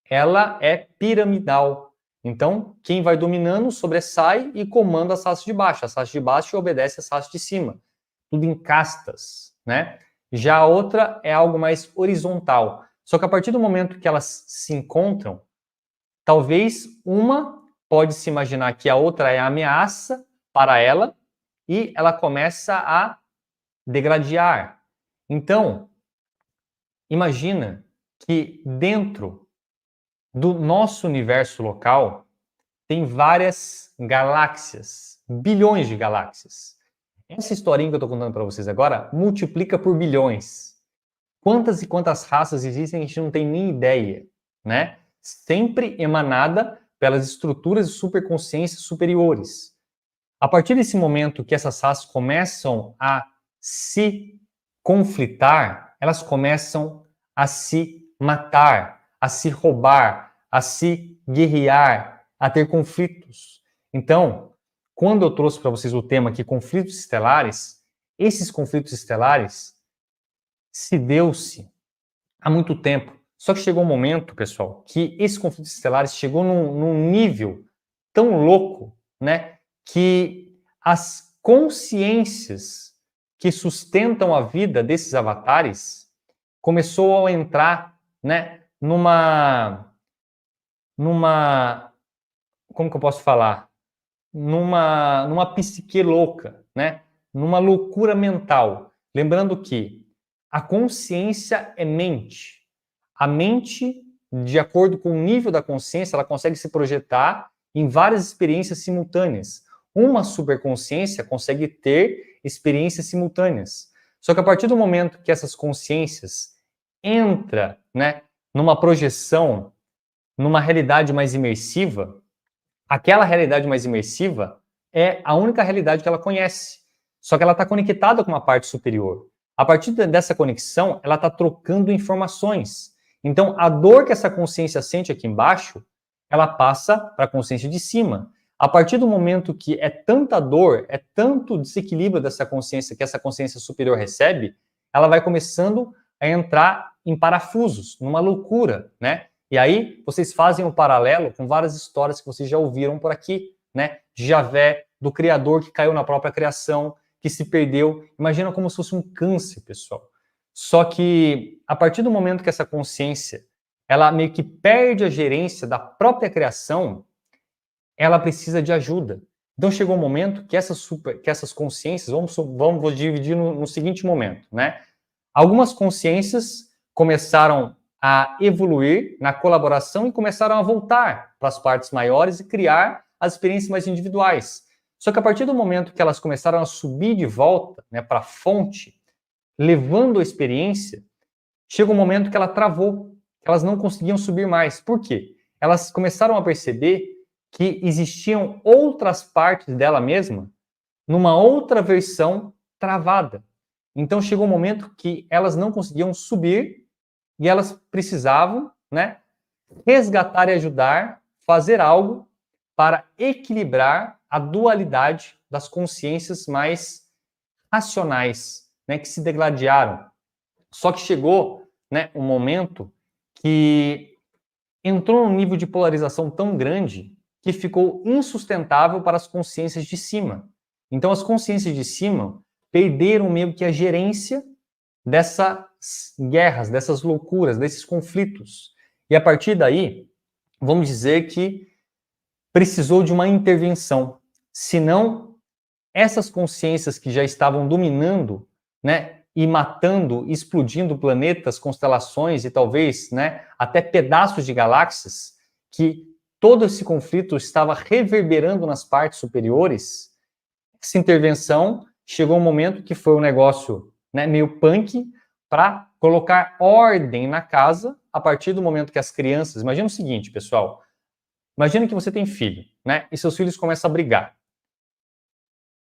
ela é piramidal. Então, quem vai dominando sobressai e comanda as raças de baixo. As raças de baixo obedecem às raças de cima. Tudo em castas, né? Já a outra é algo mais horizontal. Só que a partir do momento que elas se encontram, talvez uma pode se imaginar que a outra é ameaça para ela e ela começa a degradar. Então, imagina que dentro do nosso universo local tem várias galáxias, bilhões de galáxias. Essa historinha que eu estou contando para vocês agora multiplica por bilhões. Quantas e quantas raças existem, a gente não tem nem ideia, né? Sempre emanada pelas estruturas de superconsciência superiores. A partir desse momento que essas raças começam a se conflitar, elas começam a se matar, a se roubar, a se guerrear, a ter conflitos. Então, quando eu trouxe para vocês o tema aqui, conflitos estelares, esses conflitos estelares se deu-se há muito tempo. Só que chegou um momento, pessoal, que esses conflitos estelares chegou num nível tão louco, né, que as consciências que sustentam a vida desses avatares começou a entrar, né, numa, como que eu posso falar? Numa psique louca, né? Numa loucura mental. Lembrando que a consciência é mente. A mente, de acordo com o nível da consciência, ela consegue se projetar em várias experiências simultâneas. Uma superconsciência consegue ter experiências simultâneas. Só que a partir do momento que essas consciências entram, né, numa projeção, numa realidade mais imersiva, aquela realidade mais imersiva é a única realidade que ela conhece. Só que ela está conectada com uma parte superior. A partir dessa conexão, ela está trocando informações. Então, a dor que essa consciência sente aqui embaixo, ela passa para a consciência de cima. A partir do momento que é tanta dor, é tanto desequilíbrio dessa consciência que essa consciência superior recebe, ela vai começando a entrar em parafusos, numa loucura, né? E aí, vocês fazem um paralelo com várias histórias que vocês já ouviram por aqui, né? De Javé, do Criador que caiu na própria criação, que se perdeu. Imagina como se fosse um câncer, pessoal. Só que, a partir do momento que essa consciência, ela meio que perde a gerência da própria criação, ela precisa de ajuda. Então, chegou um momento que essas consciências, vamos dividir no seguinte momento, né? Algumas consciências começaram a evoluir na colaboração e começaram a voltar para as partes maiores e criar as experiências mais individuais. Só que a partir do momento que elas começaram a subir de volta, né, para a fonte, levando a experiência, chega um momento que ela travou, elas não conseguiam subir mais. Por quê? Elas começaram a perceber que existiam outras partes dela mesma numa outra versão travada. Então chegou um momento que elas não conseguiam subir e elas precisavam, né, resgatar e ajudar, fazer algo para equilibrar a dualidade das consciências mais racionais, né, que se degladiaram. Só que chegou, né, um momento que entrou num nível de polarização tão grande que ficou insustentável para as consciências de cima. Então as consciências de cima perderam meio que a gerência dessas guerras, dessas loucuras, desses conflitos. E a partir daí, vamos dizer que precisou de uma intervenção. Senão, essas consciências que já estavam dominando, né, e matando, explodindo planetas, constelações e talvez, né, até pedaços de galáxias, que todo esse conflito estava reverberando nas partes superiores, essa intervenção chegou um momento que foi um negócio, né, meio punk, para colocar ordem na casa a partir do momento que as crianças... Imagina o seguinte, pessoal. Imagina que você tem filho, né, e seus filhos começam a brigar.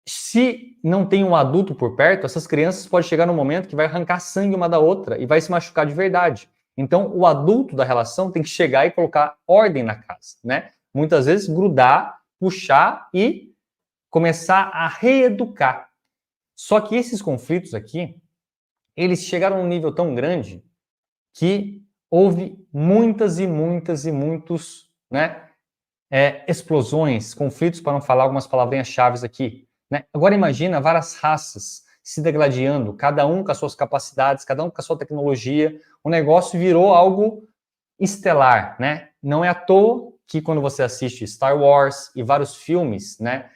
Se não tem um adulto por perto, essas crianças podem chegar num momento que vai arrancar sangue uma da outra e vai se machucar de verdade. Então, o adulto da relação tem que chegar e colocar ordem na casa, né? Muitas vezes grudar, puxar e começar a reeducar. Só que esses conflitos aqui, eles chegaram a um nível tão grande que houve muitas e muitos, né, explosões, conflitos, para não falar algumas palavrinhas-chave aqui, né? Agora imagina várias raças se degladiando, cada um com as suas capacidades, cada um com a sua tecnologia, o negócio virou algo estelar, né? Não é à toa que quando você assiste Star Wars e vários filmes, né,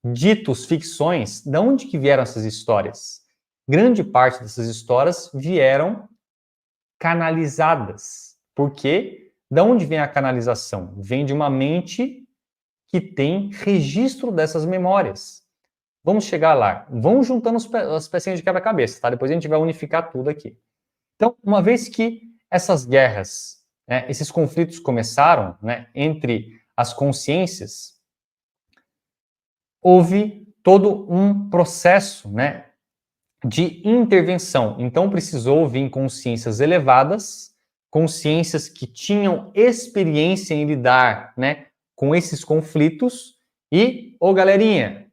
ditos ficções, de onde que vieram essas histórias? Grande parte dessas histórias vieram canalizadas. Por quê? De onde vem a canalização? Vem de uma mente que tem registro dessas memórias. Vamos chegar lá. Vamos juntando as pecinhas de quebra-cabeça, tá? Depois a gente vai unificar tudo aqui. Então, uma vez que essas guerras, né, esses conflitos começaram, né, entre as consciências, houve todo um processo, né, de intervenção. Então, precisou vir consciências elevadas, consciências que tinham experiência em lidar, né, com esses conflitos e, ô galerinha,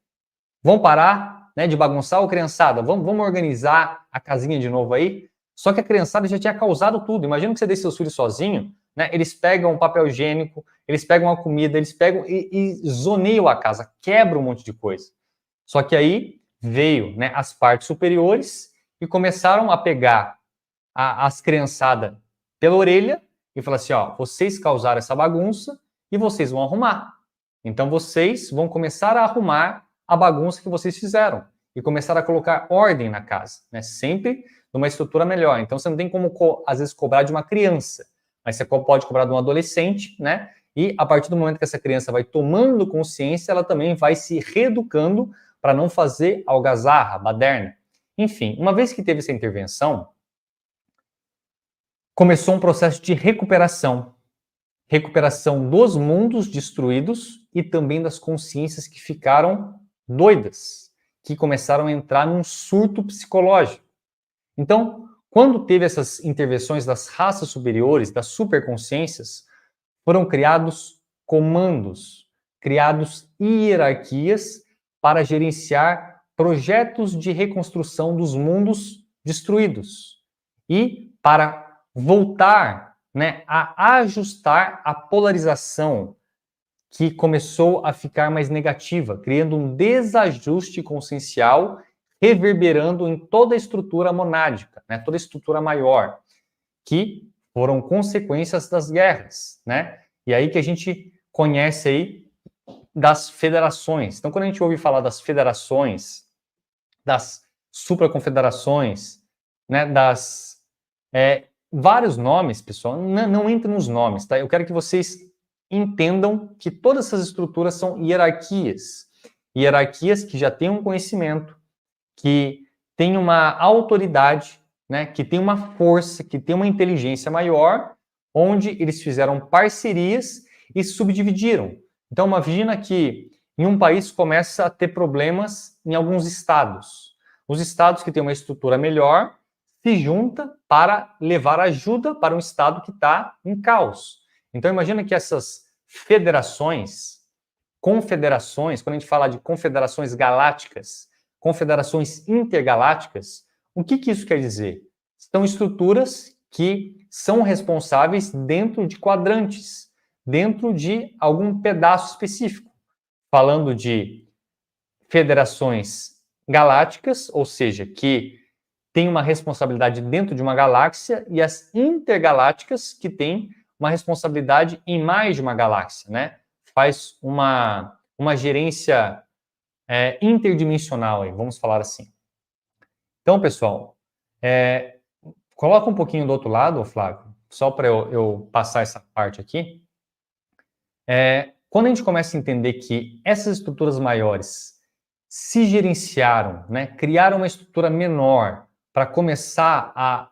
vamos parar, né, de bagunçar, ô criançada, vamos organizar a casinha de novo aí? Só que a criançada já tinha causado tudo. Imagina que você deixa seus filhos sozinho, né? Eles pegam um papel higiênico, eles pegam a comida, eles pegam e zoneiam a casa, quebram um monte de coisa. Só que aí veio, né, as partes superiores e começaram a pegar as criançadas pela orelha e falar assim, ó, vocês causaram essa bagunça e vocês vão arrumar. Então vocês vão começar a arrumar a bagunça que vocês fizeram e começar a colocar ordem na casa, né? Sempre numa estrutura melhor. Então você não tem como, às vezes, cobrar de uma criança, mas você pode cobrar de um adolescente, né? E a partir do momento que essa criança vai tomando consciência, ela também vai se reeducando para não fazer algazarra, baderna. Enfim, uma vez que teve essa intervenção, começou um processo de recuperação. Recuperação dos mundos destruídos e também das consciências que ficaram doidas, que começaram a entrar num surto psicológico. Então, quando teve essas intervenções das raças superiores, das superconsciências, foram criados comandos, criados hierarquias para gerenciar projetos de reconstrução dos mundos destruídos e para voltar, né, a ajustar a polarização que começou a ficar mais negativa, criando um desajuste consciencial, reverberando em toda a estrutura monádica, né, toda a estrutura maior, que foram consequências das guerras, né? E aí que a gente conhece aí das federações. Então, quando a gente ouve falar das federações, das supraconfederações, né, das vários nomes, pessoal, não entre nos nomes, tá? Eu quero que vocês entendam que todas essas estruturas são hierarquias. Hierarquias que já têm um conhecimento, que têm uma autoridade, né, que têm uma força, que têm uma inteligência maior, onde eles fizeram parcerias e subdividiram. Então, imagina que em um país começa a ter problemas em alguns estados. Os estados que têm uma estrutura melhor se juntam para levar ajuda para um estado que está em caos. Então, imagina que essas federações, confederações, quando a gente fala de confederações galácticas, confederações intergalácticas, o que isso quer dizer? São estruturas que são responsáveis dentro de quadrantes, dentro de algum pedaço específico. Falando de federações galácticas, ou seja, que tem uma responsabilidade dentro de uma galáxia, e as intergalácticas, que têm uma responsabilidade em mais de uma galáxia, né? Faz uma gerência interdimensional, aí, vamos falar assim. Então, pessoal, coloca um pouquinho do outro lado, Flávio, só para eu passar essa parte aqui. Quando a gente começa a entender que essas estruturas maiores se gerenciaram, né, criaram uma estrutura menor para começar a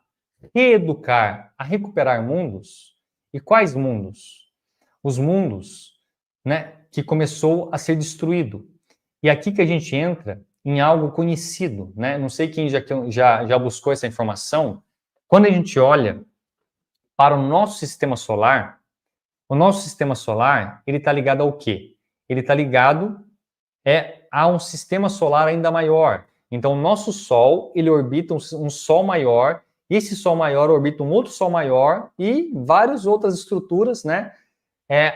reeducar, a recuperar mundos. E quais mundos? Os mundos, né, que começou a ser destruído. E aqui que a gente entra em algo conhecido, né? Não sei quem já buscou essa informação. Quando a gente olha para o nosso sistema solar, o nosso sistema solar, ele está ligado ao quê? Ele está ligado a um sistema solar ainda maior. Então, o nosso Sol, ele orbita um Sol maior, e esse Sol maior orbita um outro Sol maior, e várias outras estruturas, né,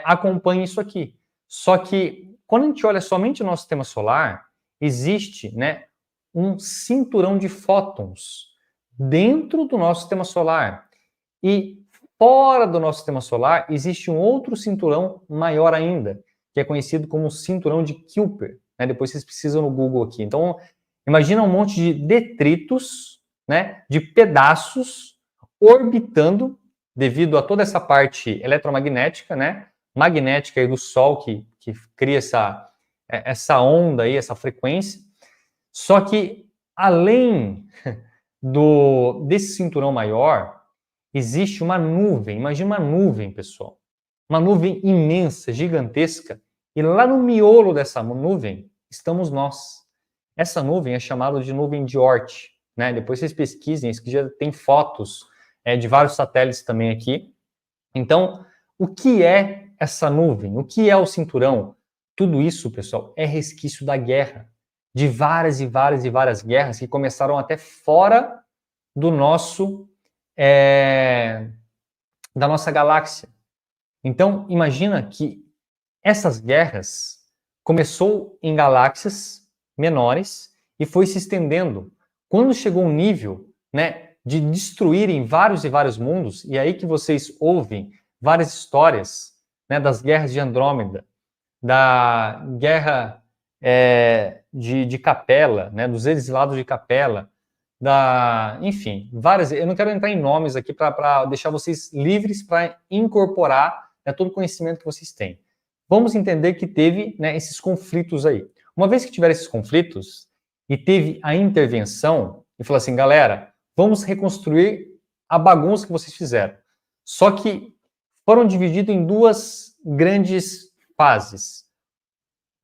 acompanham isso aqui. Só que, quando a gente olha somente o nosso sistema solar, existe, né, um cinturão de fótons dentro do nosso sistema solar. E fora do nosso sistema solar, existe um outro cinturão maior ainda, que é conhecido como cinturão de Kuiper. Né? Depois vocês precisam no Google aqui. Então, imagina um monte de detritos, né, de pedaços orbitando devido a toda essa parte eletromagnética, né, magnética aí do Sol que cria essa onda aí, essa frequência. Só que além desse cinturão maior, existe uma nuvem. Imagina uma nuvem, pessoal. Uma nuvem imensa, gigantesca. E lá no miolo dessa nuvem estamos nós. Essa nuvem é chamada de nuvem de Oort. Né? Depois vocês pesquisem, isso que já tem fotos de vários satélites também aqui. Então, o que é essa nuvem? O que é o cinturão? Tudo isso, pessoal, é resquício da guerra. De várias e várias e várias guerras que começaram até fora do nosso da nossa galáxia. Então, imagina que essas guerras começou em galáxias menores e foi se estendendo. Quando chegou um nível, né, de destruírem vários e vários mundos, e é aí que vocês ouvem várias histórias, né, das guerras de Andrômeda, da guerra de Capela, né, dos exilados de Capela, enfim, várias. Eu não quero entrar em nomes aqui para deixar vocês livres para incorporar, né, todo o conhecimento que vocês têm. Vamos entender que teve, né, esses conflitos aí. Uma vez que tiveram esses conflitos e teve a intervenção e falou assim, galera, vamos reconstruir a bagunça que vocês fizeram. Só que foram divididos em duas grandes fases.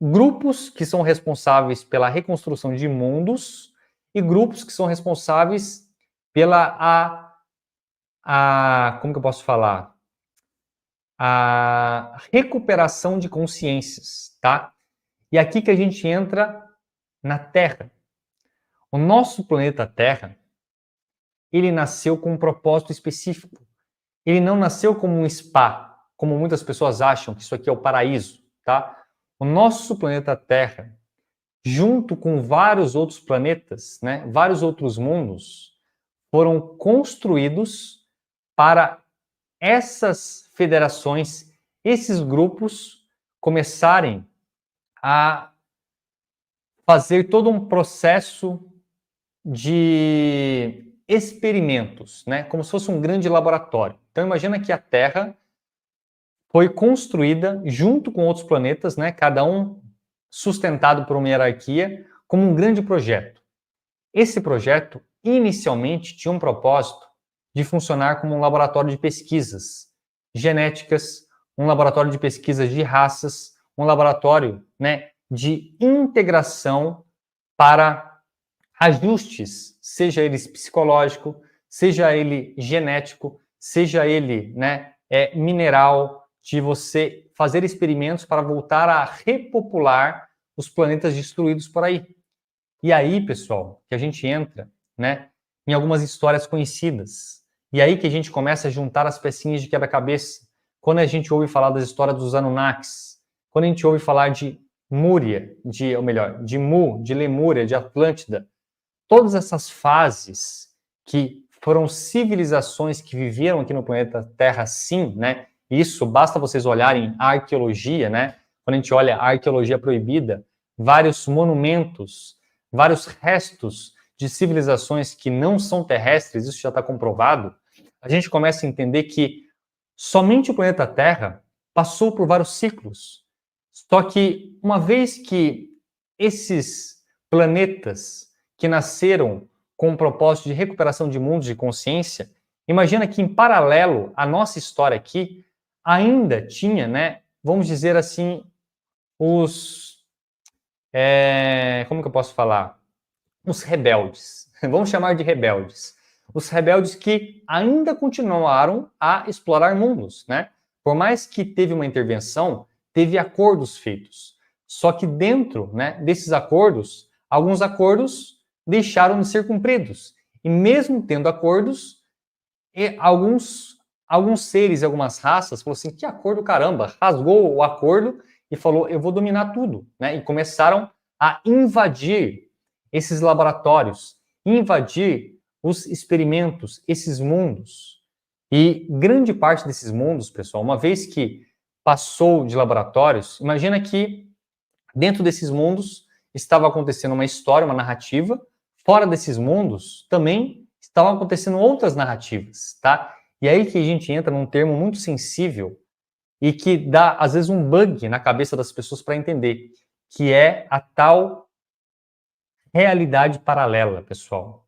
Grupos que são responsáveis pela reconstrução de mundos e grupos que são responsáveis pela como que eu posso falar? A recuperação de consciências, tá? E aqui que a gente entra na Terra. O nosso planeta Terra, ele nasceu com um propósito específico. Ele não nasceu como um spa, como muitas pessoas acham que isso aqui é o paraíso, tá? O nosso planeta Terra, junto com vários outros planetas, né, vários outros mundos, foram construídos para essas federações, esses grupos começarem a fazer todo um processo de experimentos, né, como se fosse um grande laboratório. Então imagina que a Terra foi construída junto com outros planetas, né, cada um sustentado por uma hierarquia, como um grande projeto. Esse projeto, inicialmente, tinha um propósito de funcionar como um laboratório de pesquisas genéticas, um laboratório de pesquisas de raças, um laboratório, né, de integração para ajustes, seja ele psicológico, seja ele genético, seja ele, né, mineral, de você fazer experimentos para voltar a repopular os planetas destruídos por aí. E aí, pessoal, que a gente entra, né, em algumas histórias conhecidas. E aí que a gente começa a juntar as pecinhas de quebra-cabeça. Quando a gente ouve falar das histórias dos Anunnakis, quando a gente ouve falar de Múria, ou melhor, de Mu, de Lemúria, de Atlântida, todas essas fases que foram civilizações que viveram aqui no planeta Terra, sim, né? Isso, basta vocês olharem a arqueologia, né? Quando a gente olha a arqueologia proibida, vários monumentos, vários restos de civilizações que não são terrestres, isso já está comprovado, a gente começa a entender que somente o planeta Terra passou por vários ciclos. Só que, uma vez que esses planetas que nasceram com o propósito de recuperação de mundos de consciência, imagina que, em paralelo à nossa história aqui, ainda tinha, né, vamos dizer assim, como que eu posso falar? Os rebeldes. Vamos chamar de rebeldes. Os rebeldes que ainda continuaram a explorar mundos, né? Por mais que teve uma intervenção, teve acordos feitos. Só que dentro, né, desses acordos, alguns acordos deixaram de ser cumpridos. E mesmo tendo acordos, alguns seres e algumas raças falaram assim, que acordo caramba, rasgou o acordo e falou, eu vou dominar tudo, né? E começaram a invadir esses laboratórios, invadir os experimentos, esses mundos. E grande parte desses mundos, pessoal, uma vez que passou de laboratórios, imagina que dentro desses mundos estava acontecendo uma história, uma narrativa, fora desses mundos também estavam acontecendo outras narrativas, tá? E aí que a gente entra num termo muito sensível e que dá, às vezes, um bug na cabeça das pessoas para entender, que é a tal realidade paralela, pessoal.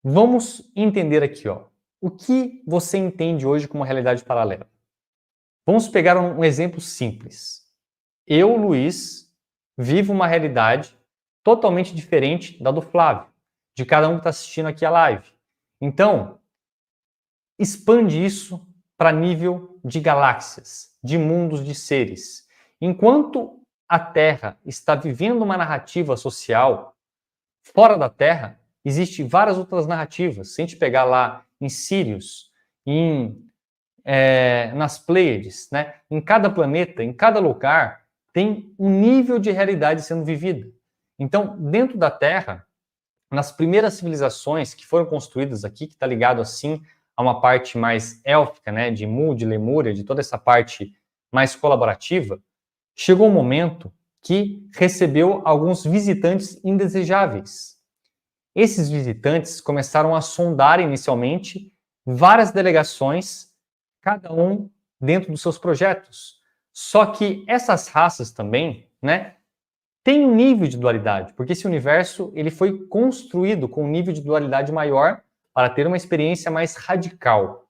Vamos entender aqui, ó. O que você entende hoje como realidade paralela? Vamos pegar um exemplo simples. Eu, Luiz, vivo uma realidade totalmente diferente da do Flávio, de cada um que está assistindo aqui a live. Então, expande isso para nível de galáxias, de mundos de seres. Enquanto a Terra está vivendo uma narrativa social, fora da Terra, existem várias outras narrativas. Se a gente pegar lá em Sirius, nas Pleiades, né? Em cada planeta, em cada lugar, tem um nível de realidade sendo vivida. Então, dentro da Terra, nas primeiras civilizações que foram construídas aqui, que está ligado assim a uma parte mais élfica, né, de Mu, de Lemúria, de toda essa parte mais colaborativa, chegou um momento que recebeu alguns visitantes indesejáveis. Esses visitantes começaram a sondar inicialmente várias delegações, cada um dentro dos seus projetos. Só que essas raças também, né, têm um nível de dualidade, porque esse universo ele foi construído com um nível de dualidade maior para ter uma experiência mais radical.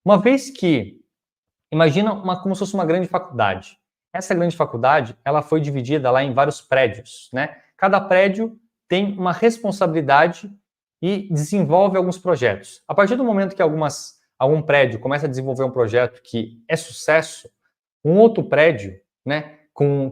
Uma vez que, imagina como se fosse uma grande faculdade. Essa grande faculdade, ela foi dividida lá em vários prédios, né? Cada prédio tem uma responsabilidade e desenvolve alguns projetos. A partir do momento que algum prédio começa a desenvolver um projeto que é sucesso, um outro prédio, né,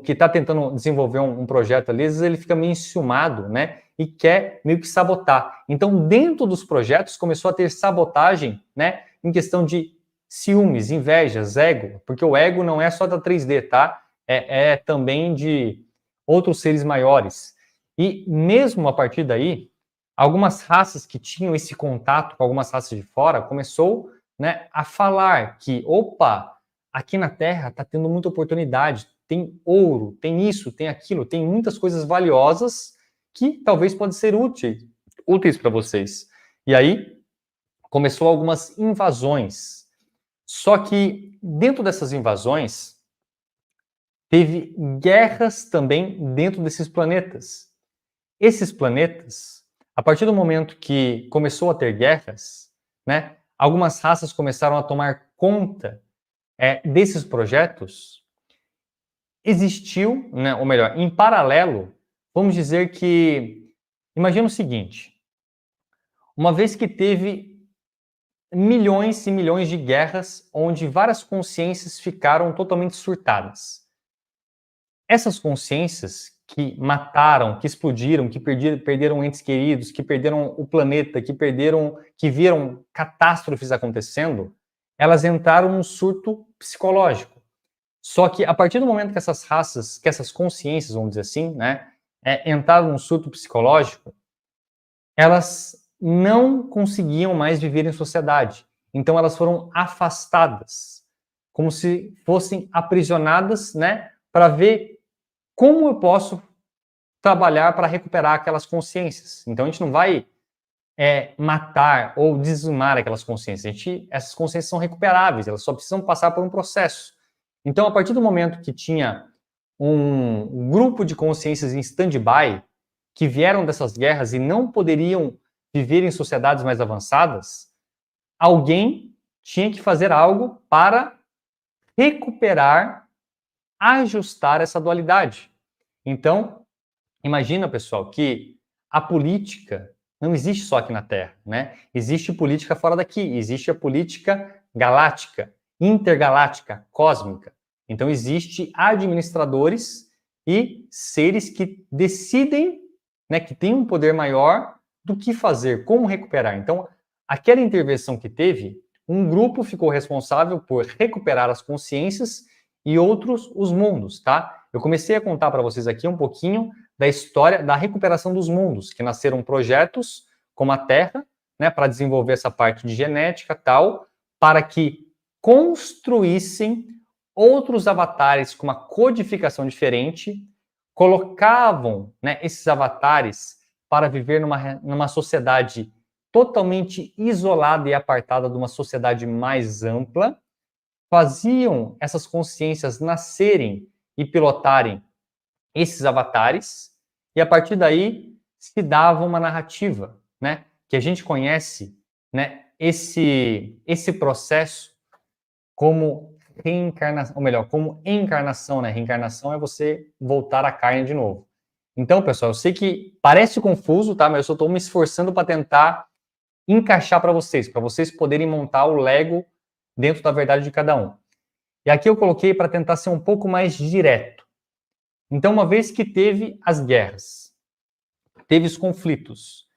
que está tentando desenvolver um projeto ali, às vezes ele fica meio enciumado, né, e quer meio que sabotar. Então, dentro dos projetos, começou a ter sabotagem, né, em questão de ciúmes, invejas, ego, porque o ego não é só da 3D, tá? É também de outros seres maiores. E mesmo a partir daí, algumas raças que tinham esse contato com algumas raças de fora começou, né, a falar que, opa, aqui na Terra está tendo muita oportunidade, tem ouro, tem isso, tem aquilo, tem muitas coisas valiosas que talvez podem ser úteis para vocês. E aí começou algumas invasões. Só que dentro dessas invasões teve guerras também dentro desses planetas. Esses planetas, a partir do momento que começou a ter guerras, né, algumas raças começaram a tomar conta desses projetos. Existiu, né, ou melhor, em paralelo, vamos dizer que, imagina o seguinte, uma vez que teve milhões e milhões de guerras onde várias consciências ficaram totalmente surtadas. Essas consciências que mataram, que explodiram, que perderam entes queridos, que perderam o planeta, que viram catástrofes acontecendo, elas entraram num surto psicológico. Só que a partir do momento que essas consciências, vamos dizer assim, né, entraram num surto psicológico, elas não conseguiam mais viver em sociedade. Então elas foram afastadas, como se fossem aprisionadas, né, para ver como eu posso trabalhar para recuperar aquelas consciências. Então a gente não vai matar ou dizimar aquelas consciências. Essas consciências são recuperáveis, elas só precisam passar por um processo. Então, a partir do momento que tinha um grupo de consciências em stand-by, que vieram dessas guerras e não poderiam viver em sociedades mais avançadas, alguém tinha que fazer algo para recuperar, ajustar essa dualidade. Então, imagina, pessoal, que a política não existe só aqui na Terra, né? Existe política fora daqui, existe a política galáctica, intergaláctica, cósmica. Então, existe administradores e seres que decidem, né, que têm um poder maior do que fazer, como recuperar. Então, aquela intervenção que teve, um grupo ficou responsável por recuperar as consciências e outros os mundos, tá? Eu comecei a contar para vocês aqui um pouquinho da história da recuperação dos mundos, que nasceram projetos como a Terra, né, para desenvolver essa parte de genética tal, para que construíssem outros avatares com uma codificação diferente, colocavam, né, esses avatares para viver numa sociedade totalmente isolada e apartada de uma sociedade mais ampla, faziam essas consciências nascerem e pilotarem esses avatares, e a partir daí se dava uma narrativa, né, que a gente conhece, né, esse processo como reencarnação, ou melhor, como encarnação, né? Reencarnação é você voltar à carne de novo. Então, pessoal, eu sei que parece confuso, tá? Mas eu só estou me esforçando para tentar encaixar para vocês poderem montar o Lego dentro da verdade de cada um. E aqui eu coloquei para tentar ser um pouco mais direto. Então, uma vez que teve as guerras, teve os conflitos,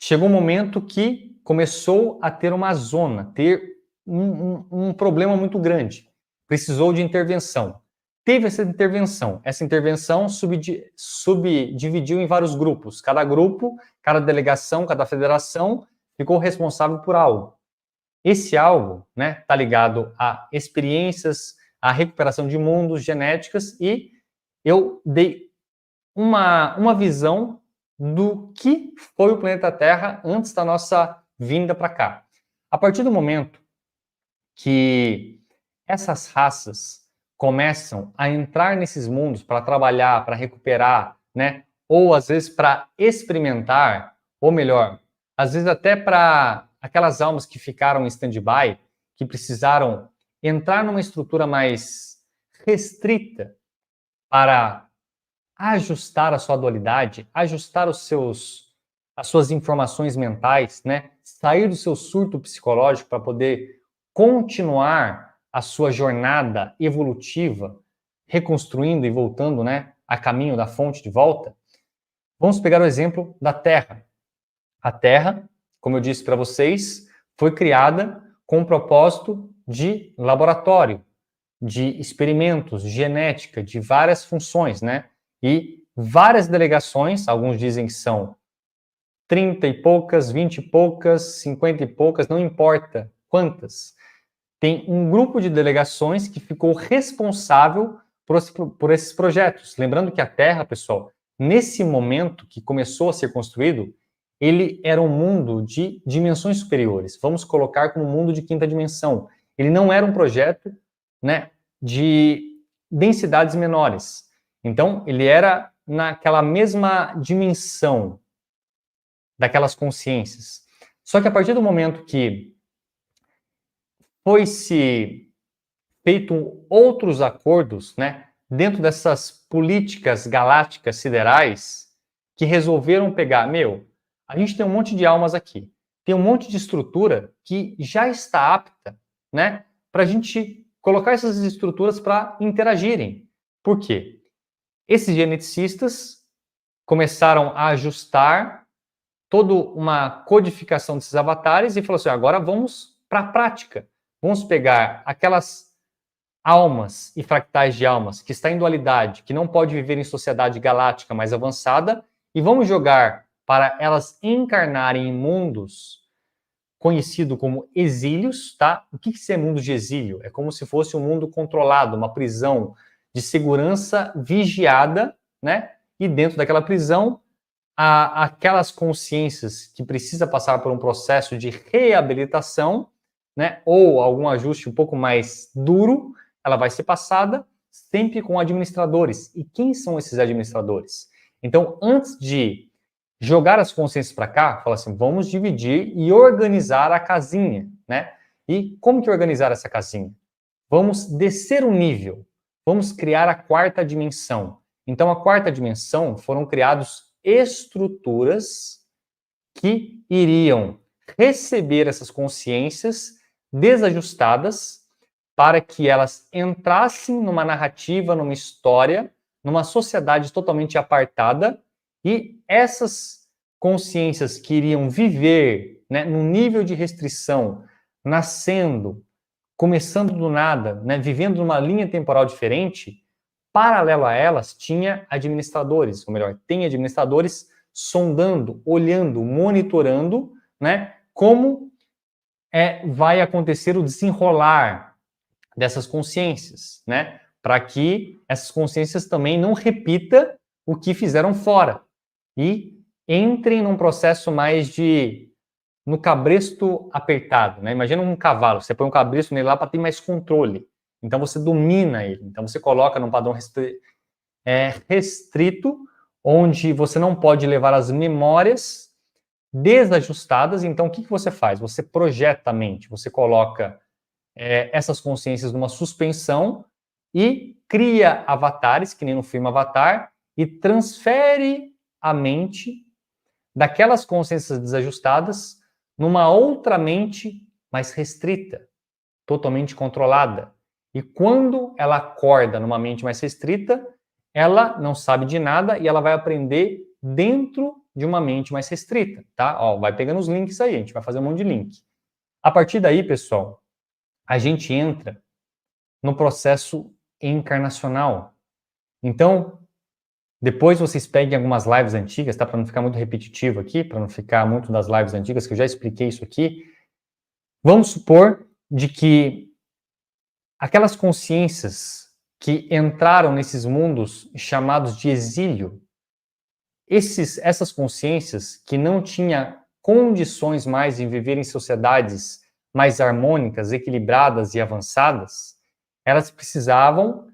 chegou um momento que começou a ter uma zona, ter um problema muito grande. Precisou de intervenção. Teve essa intervenção subdividiu em vários grupos. Cada grupo, cada delegação, cada federação ficou responsável por algo. Esse algo, né, está ligado a experiências, a recuperação de mundos, genéticas, e eu dei uma visão do que foi o planeta Terra antes da nossa vinda para cá. A partir do momento que essas raças começam a entrar nesses mundos para trabalhar, para recuperar, né? Ou às vezes para experimentar, ou melhor, às vezes até para aquelas almas que ficaram em stand-by, que precisaram entrar numa estrutura mais restrita para ajustar a sua dualidade, ajustar as suas informações mentais, né? Sair do seu surto psicológico para poder continuar a sua jornada evolutiva, reconstruindo e voltando, né, a caminho da fonte de volta. Vamos pegar o exemplo da Terra. A Terra, como eu disse para vocês, foi criada com o propósito de laboratório, de experimentos, genética, de várias funções, né? E várias delegações, alguns dizem que são 30 e poucas, 20 e poucas, 50 e poucas, não importa quantas. Tem um grupo de delegações que ficou responsável por esses projetos. Lembrando que a Terra, pessoal, nesse momento que começou a ser construído, ele era um mundo de dimensões superiores. Vamos colocar como um mundo de quinta dimensão. Ele não era um projeto, né, de densidades menores. Então, ele era naquela mesma dimensão daquelas consciências. Só que a partir do momento que foi-se feito outros acordos, né, dentro dessas políticas galácticas siderais, que resolveram pegar, a gente tem um monte de almas aqui, tem um monte de estrutura que já está apta, né, para a gente colocar essas estruturas para interagirem. Por quê? Esses geneticistas começaram a ajustar toda uma codificação desses avatares e falou assim, agora vamos para a prática. Vamos pegar aquelas almas e fractais de almas que está em dualidade, que não pode viver em sociedade galáctica mais avançada, e vamos jogar para elas encarnarem em mundos conhecido como exílios, tá? O que é mundo de exílio? É como se fosse um mundo controlado, uma prisão de segurança vigiada, né? E dentro daquela prisão, aquelas consciências que precisa passar por um processo de reabilitação, né? Ou algum ajuste um pouco mais duro, ela vai ser passada sempre com administradores. E quem são esses administradores? Então, antes de jogar as consciências para cá, fala assim, vamos dividir e organizar a casinha, né? E como que organizar essa casinha? Vamos descer um nível, vamos criar a quarta dimensão. Então, a quarta dimensão foram criadas estruturas que iriam receber essas consciências desajustadas para que elas entrassem numa narrativa, numa história, numa sociedade totalmente apartada, e essas consciências que iriam viver, né, num nível de restrição, nascendo, começando do nada, né, vivendo numa linha temporal diferente, paralelo a elas, tinha administradores, ou melhor, tem administradores sondando, olhando, monitorando, né, como vai acontecer o desenrolar dessas consciências, né, para que essas consciências também não repitam o que fizeram fora e entrem num processo mais no cabresto apertado, né? Imagina um cavalo, você põe um cabresto nele lá para ter mais controle. Então você domina ele. Então você coloca num padrão restrito, onde você não pode levar as memórias desajustadas. Então o que você faz? Você projeta a mente, você coloca essas consciências numa suspensão e cria avatares, que nem no filme Avatar, e transfere a mente daquelas consciências desajustadas numa outra mente mais restrita, totalmente controlada. E quando ela acorda numa mente mais restrita, ela não sabe de nada e ela vai aprender dentro de uma mente mais restrita, tá? Ó, vai pegando os links aí, a gente vai fazer um monte de link. A partir daí, pessoal, a gente entra no processo encarnacional. Então, depois vocês peguem algumas lives antigas, tá? Para não ficar muito repetitivo aqui, para não ficar muito das lives antigas, que eu já expliquei isso aqui. Vamos supor de que aquelas consciências que entraram nesses mundos chamados de exílio, essas consciências que não tinham condições mais de viver em sociedades mais harmônicas, equilibradas e avançadas, elas precisavam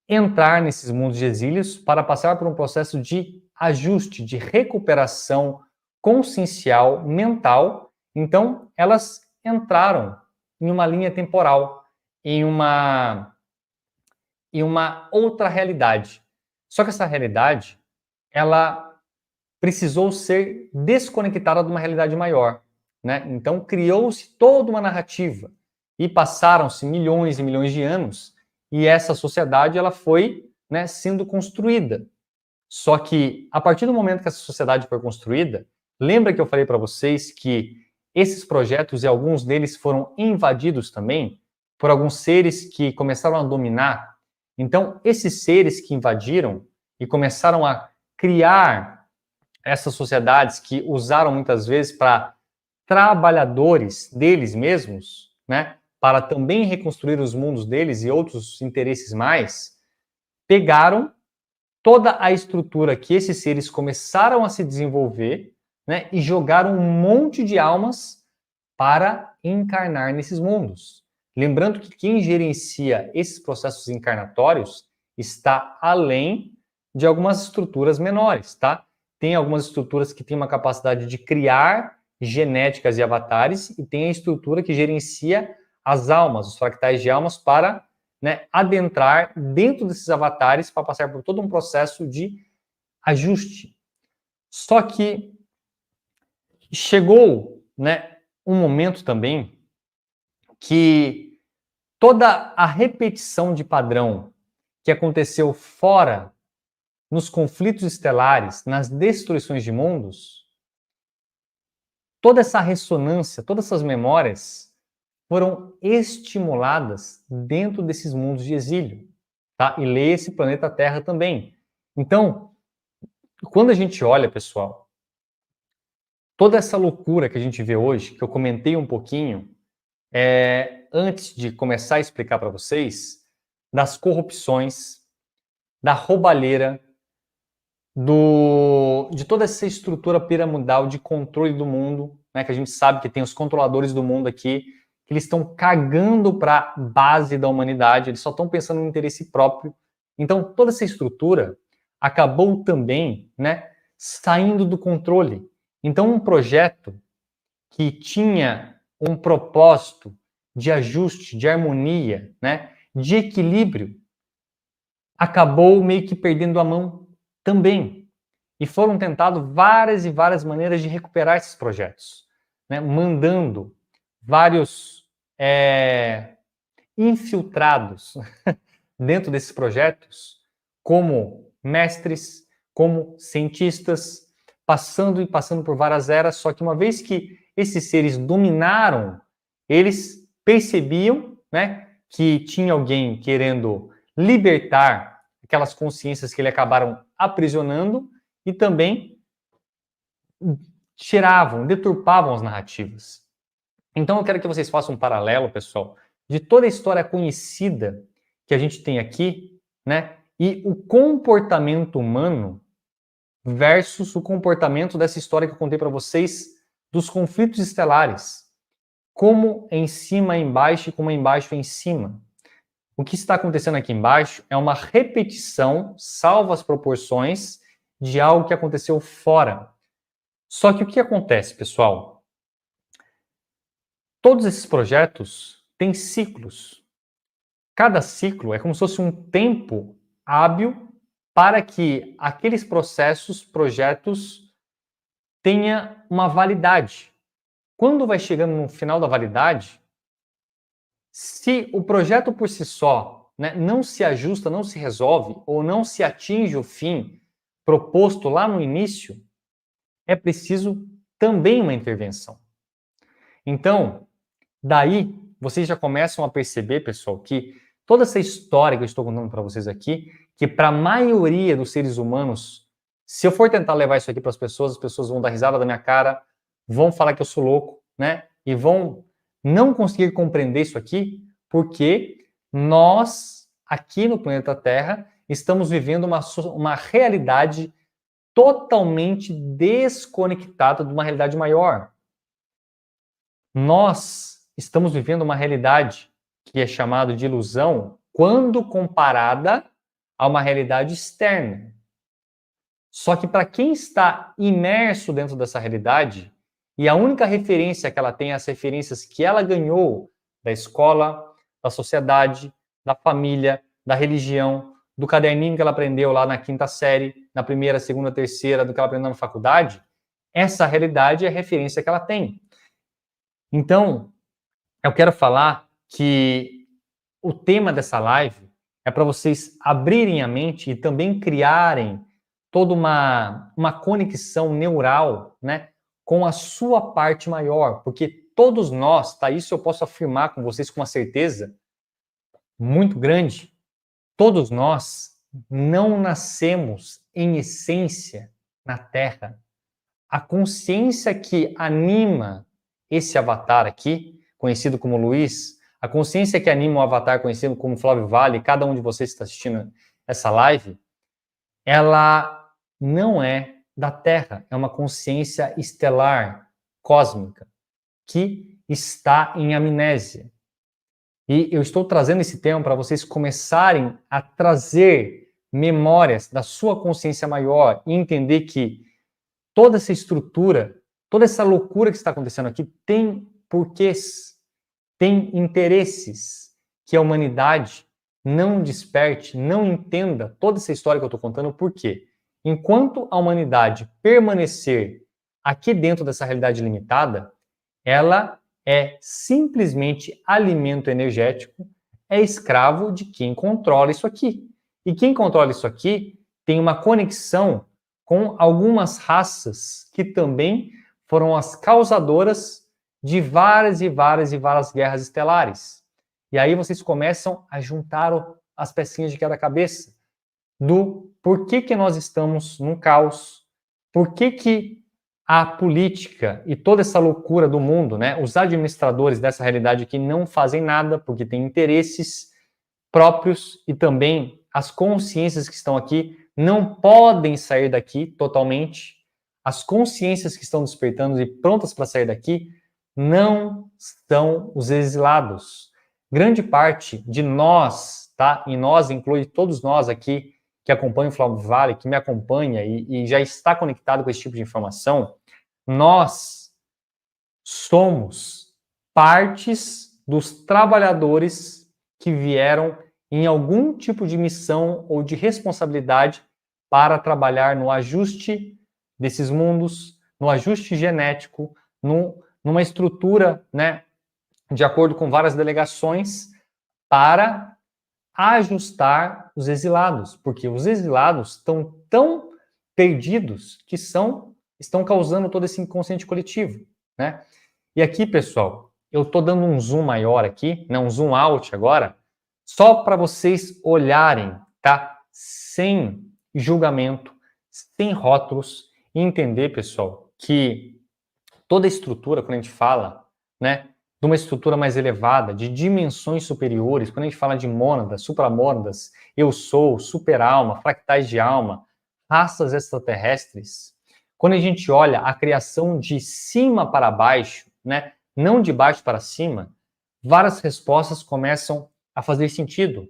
entrar nesses mundos de exílios para passar por um processo de ajuste, de recuperação consciencial, mental. Então, elas entraram em uma linha temporal, em uma outra realidade. Só que essa realidade, ela precisou ser desconectada de uma realidade maior, né? Então, criou-se toda uma narrativa e passaram-se milhões e milhões de anos e essa sociedade ela foi, né, sendo construída. Só que, a partir do momento que essa sociedade foi construída, lembra que eu falei para vocês que esses projetos e alguns deles foram invadidos também por alguns seres que começaram a dominar? Então, esses seres que invadiram e começaram a criar essas sociedades que usaram muitas vezes para trabalhadores deles mesmos, né, para também reconstruir os mundos deles e outros interesses mais, pegaram toda a estrutura que esses seres começaram a se desenvolver, né, e jogaram um monte de almas para encarnar nesses mundos. Lembrando que quem gerencia esses processos encarnatórios está além de algumas estruturas menores, tá? Tem algumas estruturas que têm uma capacidade de criar genéticas e avatares e tem a estrutura que gerencia as almas, os fractais de almas para, né, adentrar dentro desses avatares para passar por todo um processo de ajuste. Só que chegou, né, um momento também que toda a repetição de padrão que aconteceu fora, nos conflitos estelares, nas destruições de mundos, toda essa ressonância, todas essas memórias foram estimuladas dentro desses mundos de exílio, tá? E lê esse planeta Terra também. Então, quando a gente olha, pessoal, toda essa loucura que a gente vê hoje, que eu comentei um pouquinho, antes de começar a explicar para vocês, das corrupções, da roubalheira, de toda essa estrutura piramidal de controle do mundo, né, que a gente sabe que tem os controladores do mundo aqui, que eles estão cagando para a base da humanidade, eles só estão pensando no interesse próprio. Então, toda essa estrutura acabou também, né, saindo do controle. Então, um projeto que tinha um propósito de ajuste, de harmonia, né, de equilíbrio, acabou meio que perdendo a mão também. E foram tentadas várias e várias maneiras de recuperar esses projetos, né, mandando vários infiltrados dentro desses projetos, como mestres, como cientistas, passando por várias eras, só que uma vez que esses seres dominaram, eles percebiam, né, que tinha alguém querendo libertar aquelas consciências que eles acabaram aprisionando e também tiravam, deturpavam as narrativas. Então eu quero que vocês façam um paralelo, pessoal, de toda a história conhecida que a gente tem aqui, né, e o comportamento humano versus o comportamento dessa história que eu contei para vocês dos conflitos estelares. Como em cima é embaixo e como é embaixo é em cima. O que está acontecendo aqui embaixo é uma repetição, salvo as proporções, de algo que aconteceu fora. Só que o que acontece, pessoal? Todos esses projetos têm ciclos. Cada ciclo é como se fosse um tempo hábil para que aqueles projetos tenha uma validade. Quando vai chegando no final da validade, se o projeto por si só, né, não se ajusta, não se resolve, ou não se atinge o fim proposto lá no início, é preciso também uma intervenção. Então, daí, vocês já começam a perceber, pessoal, que toda essa história que eu estou contando para vocês aqui, que para a maioria dos seres humanos, se eu for tentar levar isso aqui para as pessoas vão dar risada da minha cara, vão falar que eu sou louco, né? E vão não conseguir compreender isso aqui, porque nós, aqui no planeta Terra, estamos vivendo uma realidade totalmente desconectada de uma realidade maior. Nós estamos vivendo uma realidade que é chamada de ilusão quando comparada a uma realidade externa. Só que para quem está imerso dentro dessa realidade, e a única referência que ela tem é as referências que ela ganhou da escola, da sociedade, da família, da religião, do caderninho que ela aprendeu lá na 5ª série, na 1ª, 2ª, 3ª, do que ela aprendeu na faculdade, essa realidade é a referência que ela tem. Então, eu quero falar que o tema dessa live é para vocês abrirem a mente e também criarem toda uma conexão neural, né, com a sua parte maior, porque todos nós, tá? Isso eu posso afirmar com vocês com uma certeza muito grande, todos nós não nascemos em essência na Terra. A consciência que anima esse avatar aqui, conhecido como Luiz, a consciência que anima o avatar conhecido como Flávio Vale, cada um de vocês que está assistindo essa live, ela não é da Terra, é uma consciência estelar, cósmica, que está em amnésia. E eu estou trazendo esse tema para vocês começarem a trazer memórias da sua consciência maior e entender que toda essa estrutura, toda essa loucura que está acontecendo aqui tem porquês, tem interesses que a humanidade não desperte, não entenda toda essa história que eu estou contando, por quê? Enquanto a humanidade permanecer aqui dentro dessa realidade limitada, ela é simplesmente alimento energético, é escravo de quem controla isso aqui. E quem controla isso aqui tem uma conexão com algumas raças que também foram as causadoras de várias e várias e várias guerras estelares. E aí vocês começam a juntar as pecinhas de quebra-cabeça do porquê que nós estamos num caos, por que a política e toda essa loucura do mundo, né, os administradores dessa realidade aqui não fazem nada porque têm interesses próprios e também as consciências que estão aqui não podem sair daqui totalmente. As consciências que estão despertando e prontas para sair daqui não são os exilados. Grande parte de nós, tá? E nós inclui todos nós aqui que acompanham o Flávio Vale, que me acompanha e já está conectado com esse tipo de informação, nós somos partes dos trabalhadores que vieram em algum tipo de missão ou de responsabilidade para trabalhar no ajuste desses mundos, no ajuste genético, numa estrutura, né, de acordo com várias delegações, para ajustar os exilados, porque os exilados estão tão perdidos que estão causando todo esse inconsciente coletivo, né? E aqui, pessoal, eu estou dando um zoom maior aqui, né, um zoom out agora, só para vocês olharem, tá? Sem julgamento, sem rótulos, e entender, pessoal, que toda estrutura, quando a gente fala, né, de uma estrutura mais elevada, de dimensões superiores, quando a gente fala de mônadas, supramônadas, eu sou, super-alma, fractais de alma, raças extraterrestres, quando a gente olha a criação de cima para baixo, né, não de baixo para cima, várias respostas começam a fazer sentido.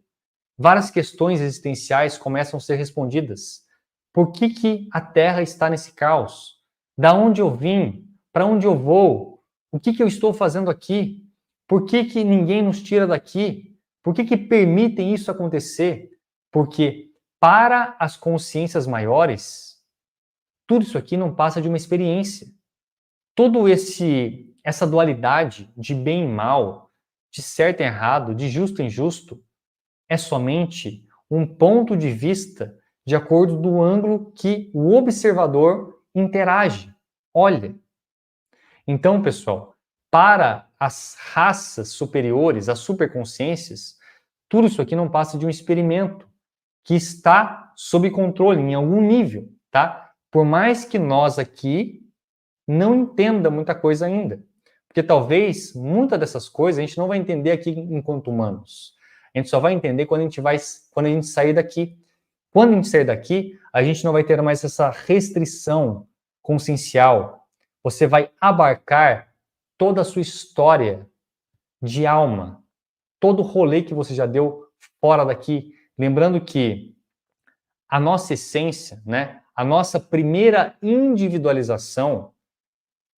Várias questões existenciais começam a ser respondidas. Por que a Terra está nesse caos? Da onde eu vim? Para onde eu vou? O que eu estou fazendo aqui? Por que ninguém nos tira daqui? Por que permitem isso acontecer? Porque para as consciências maiores, tudo isso aqui não passa de uma experiência. Todo essa dualidade de bem e mal, de certo e errado, de justo e injusto, é somente um ponto de vista de acordo do ângulo que o observador interage. olha. Então, pessoal, para as raças superiores, as superconsciências, tudo isso aqui não passa de um experimento que está sob controle em algum nível, tá? Por mais que nós aqui não entenda muita coisa ainda. Porque talvez muitas dessas coisas a gente não vai entender aqui enquanto humanos. A gente só vai entender quando a gente sair daqui. Quando a gente sair daqui, a gente não vai ter mais essa restrição consciencial. Você vai abarcar toda a sua história de alma, todo o rolê que você já deu fora daqui. Lembrando que a nossa essência, né, a nossa primeira individualização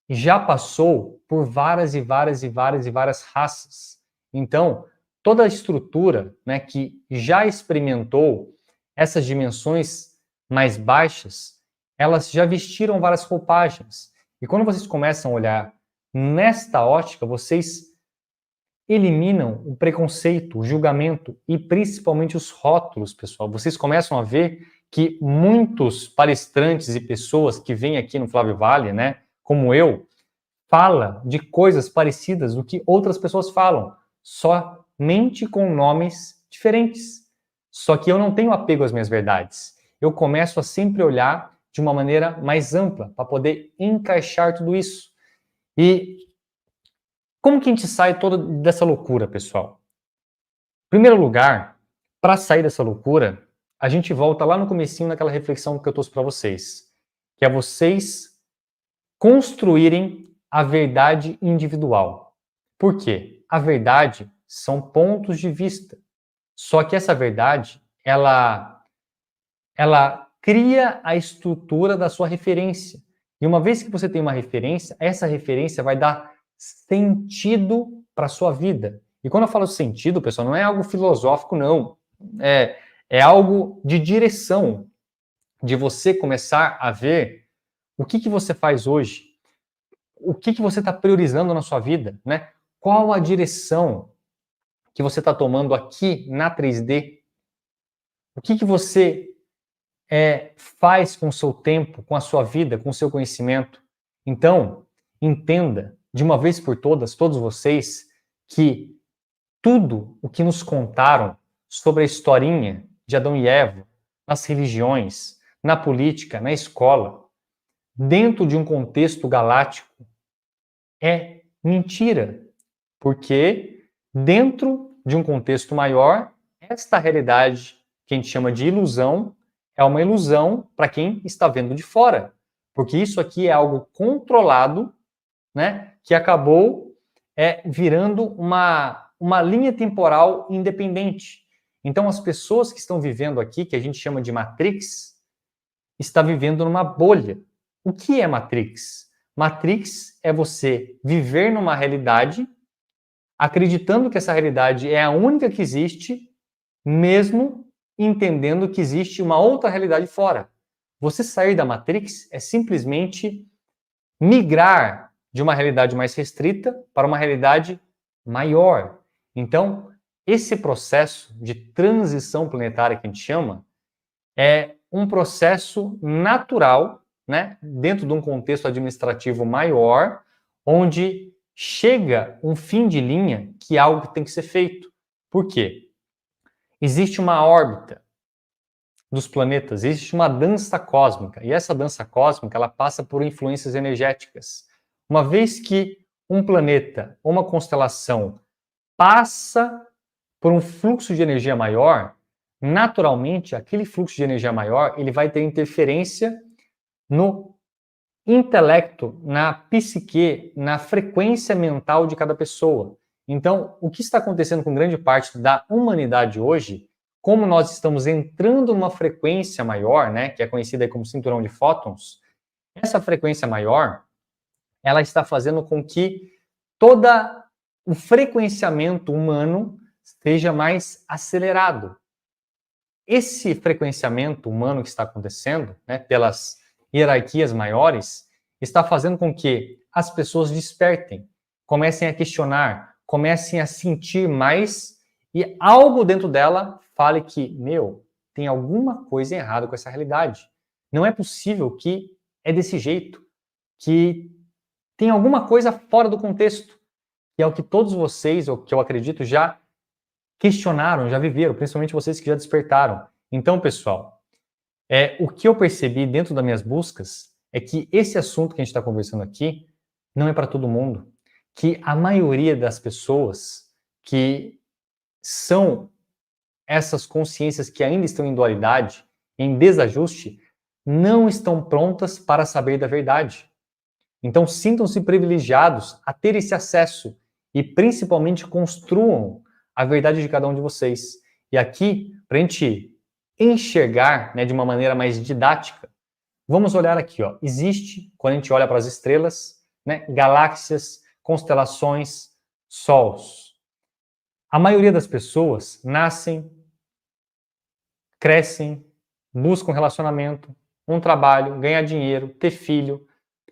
já passou por várias e várias e várias e várias raças. Então, toda a estrutura, né, que já experimentou essas dimensões mais baixas, elas já vestiram várias roupagens. E quando vocês começam a olhar nesta ótica, vocês eliminam o preconceito, o julgamento e principalmente os rótulos, pessoal. Vocês começam a ver que muitos palestrantes e pessoas que vêm aqui no Flávio Vale, né, como eu, fala de coisas parecidas do que outras pessoas falam, somente com nomes diferentes. Só que eu não tenho apego às minhas verdades. Eu começo a sempre olhar de uma maneira mais ampla, para poder encaixar tudo isso. E como que a gente sai toda dessa loucura, pessoal? Em primeiro lugar, para sair dessa loucura, a gente volta lá no comecinho naquela reflexão que eu trouxe para vocês, que é vocês construírem a verdade individual. Por quê? A verdade são pontos de vista. Só que essa verdade, ela cria a estrutura da sua referência. E uma vez que você tem uma referência, essa referência vai dar sentido para a sua vida. E quando eu falo sentido, pessoal, não é algo filosófico, não. É algo de direção, de você começar a ver o que você faz hoje, o que você está priorizando na sua vida, né? Qual a direção que você está tomando aqui na 3D? O que você faz com o seu tempo, com a sua vida, com o seu conhecimento? Então, entenda, de uma vez por todas, todos vocês, que tudo o que nos contaram sobre a historinha de Adão e Eva, nas religiões, na política, na escola, dentro de um contexto galáctico, é mentira. Porque dentro de um contexto maior, esta realidade que a gente chama de ilusão é uma ilusão para quem está vendo de fora. Porque isso aqui é algo controlado, né, que acabou virando uma linha temporal independente. Então, as pessoas que estão vivendo aqui, que a gente chama de Matrix, está vivendo numa bolha. O que é Matrix? Matrix é você viver numa realidade acreditando que essa realidade é a única que existe, mesmo entendendo que existe uma outra realidade fora. Você sair da Matrix é simplesmente migrar de uma realidade mais restrita para uma realidade maior. Então, esse processo de transição planetária que a gente chama é um processo natural, né, dentro de um contexto administrativo maior, onde chega um fim de linha que é algo que tem que ser feito. Por quê? Existe uma órbita dos planetas, existe uma dança cósmica, e essa dança cósmica ela passa por influências energéticas. Uma vez que um planeta ou uma constelação passa por um fluxo de energia maior, naturalmente, aquele fluxo de energia maior ele vai ter interferência no intelecto, na psique, na frequência mental de cada pessoa. Então, o que está acontecendo com grande parte da humanidade hoje, como nós estamos entrando numa frequência maior, né, que é conhecida como cinturão de fótons, essa frequência maior, ela está fazendo com que todo o frequenciamento humano seja mais acelerado. Esse frequenciamento humano que está acontecendo, né, pelas hierarquias maiores, está fazendo com que as pessoas despertem, comecem a questionar, comecem a sentir mais e algo dentro dela fale que, tem alguma coisa errada com essa realidade. Não é possível que é desse jeito. que tem alguma coisa fora do contexto, que é o que todos vocês, ou que eu acredito, já questionaram, já viveram, principalmente vocês que já despertaram. Então, pessoal, o que eu percebi dentro das minhas buscas é que esse assunto que a gente está conversando aqui não é para todo mundo, que a maioria das pessoas que são essas consciências que ainda estão em dualidade, em desajuste, não estão prontas para saber da verdade. Então, sintam-se privilegiados a ter esse acesso e, principalmente, construam a verdade de cada um de vocês. E aqui, para a gente enxergar, né, de uma maneira mais didática, vamos olhar aqui, ó. Existe, quando a gente olha para as estrelas, né, galáxias, constelações, sols. A maioria das pessoas nascem, crescem, buscam relacionamento, um trabalho, ganhar dinheiro, ter filho,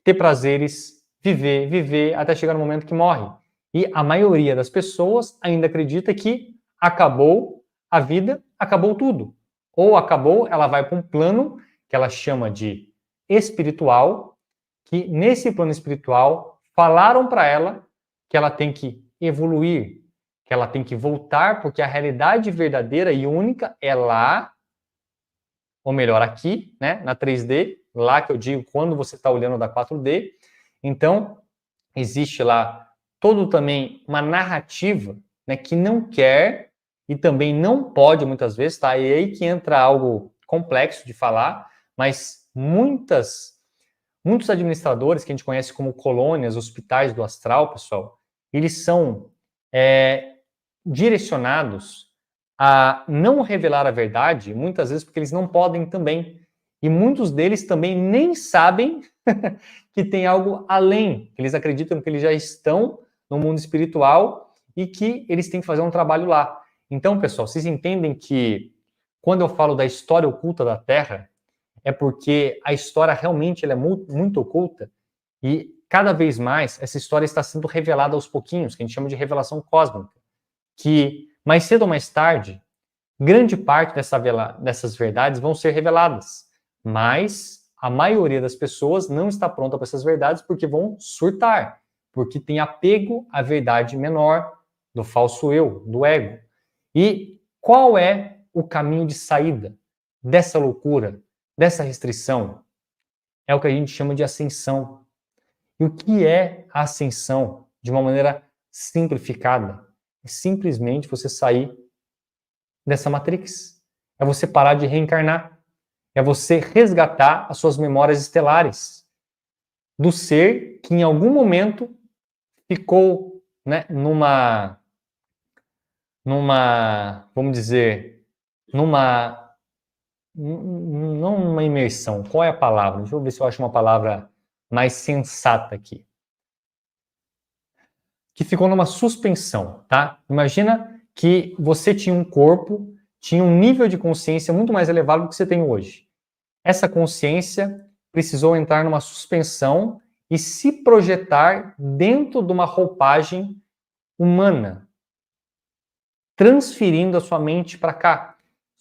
ter prazeres, viver, até chegar no momento que morre. E a maioria das pessoas ainda acredita que acabou a vida, acabou tudo. Ou acabou, ela vai para um plano que ela chama de espiritual, que nesse plano espiritual falaram para ela que ela tem que evoluir, que ela tem que voltar, porque a realidade verdadeira e única é lá, ou melhor, aqui, né, na 3D, lá que eu digo quando você está olhando da 4D. Então, existe lá todo também uma narrativa, né, que não quer e também não pode muitas vezes, tá? E aí que entra algo complexo de falar, mas muitos administradores que a gente conhece como colônias, hospitais do astral, pessoal, eles são direcionados a não revelar a verdade, muitas vezes porque eles não podem também. E muitos deles também nem sabem que tem algo além. Eles acreditam que eles já estão no mundo espiritual e que eles têm que fazer um trabalho lá. Então, pessoal, vocês entendem que quando eu falo da história oculta da Terra, é porque a história realmente ela é muito oculta e cada vez mais essa história está sendo revelada aos pouquinhos, que a gente chama de revelação cósmica, que mais cedo ou mais tarde, grande parte dessas verdades vão ser reveladas, mas a maioria das pessoas não está pronta para essas verdades porque vão surtar, porque tem apego à verdade menor, do falso eu, do ego. E qual é o caminho de saída dessa loucura, dessa restrição? É o que a gente chama de ascensão. E o que é a ascensão? De uma maneira simplificada, é simplesmente você sair dessa matrix. É você parar de reencarnar. É você resgatar as suas memórias estelares do ser que em algum momento ficou, né, vamos dizer, não uma imersão. Qual é a palavra? Deixa eu ver se eu acho uma palavra mais sensata aqui. Que ficou numa suspensão, tá? Imagina que você tinha um corpo, tinha um nível de consciência muito mais elevado do que você tem hoje. Essa consciência precisou entrar numa suspensão e se projetar dentro de uma roupagem humana, transferindo a sua mente para cá.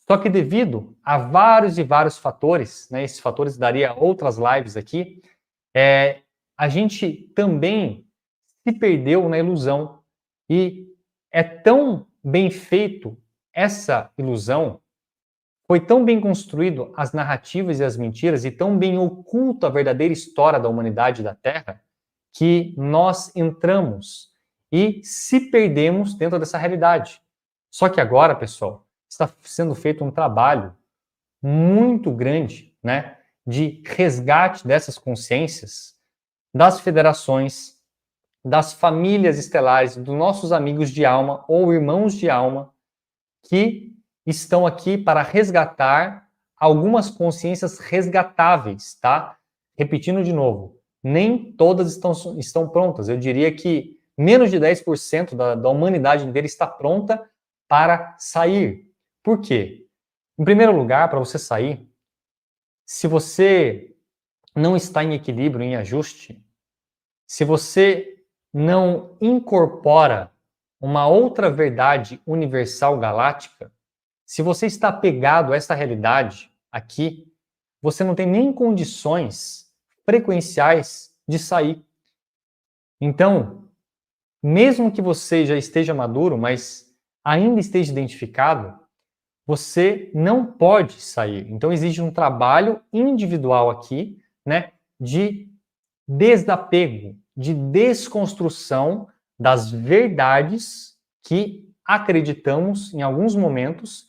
Só que devido a vários e vários fatores, né, esses fatores daria outras lives aqui, a gente também se perdeu na ilusão. E é tão bem feito essa ilusão, foi tão bem construído as narrativas e as mentiras, e tão bem oculta a verdadeira história da humanidade e da Terra, que nós entramos e se perdemos dentro dessa realidade. Só que agora, pessoal, está sendo feito um trabalho muito grande, né, de resgate dessas consciências, das federações, das famílias estelares, dos nossos amigos de alma ou irmãos de alma, que estão aqui para resgatar algumas consciências resgatáveis, tá? Repetindo de novo, nem todas estão prontas. Eu diria que menos de 10% da humanidade inteira está pronta para sair. Por quê? Em primeiro lugar, para você sair, se você não está em equilíbrio, em ajuste, se você não incorpora uma outra verdade universal galáctica, se você está apegado a essa realidade aqui, você não tem nem condições frequenciais de sair. Então, mesmo que você já esteja maduro, mas ainda esteja identificado, você não pode sair. Então, existe um trabalho individual aqui, né, de desapego, de desconstrução das verdades que acreditamos em alguns momentos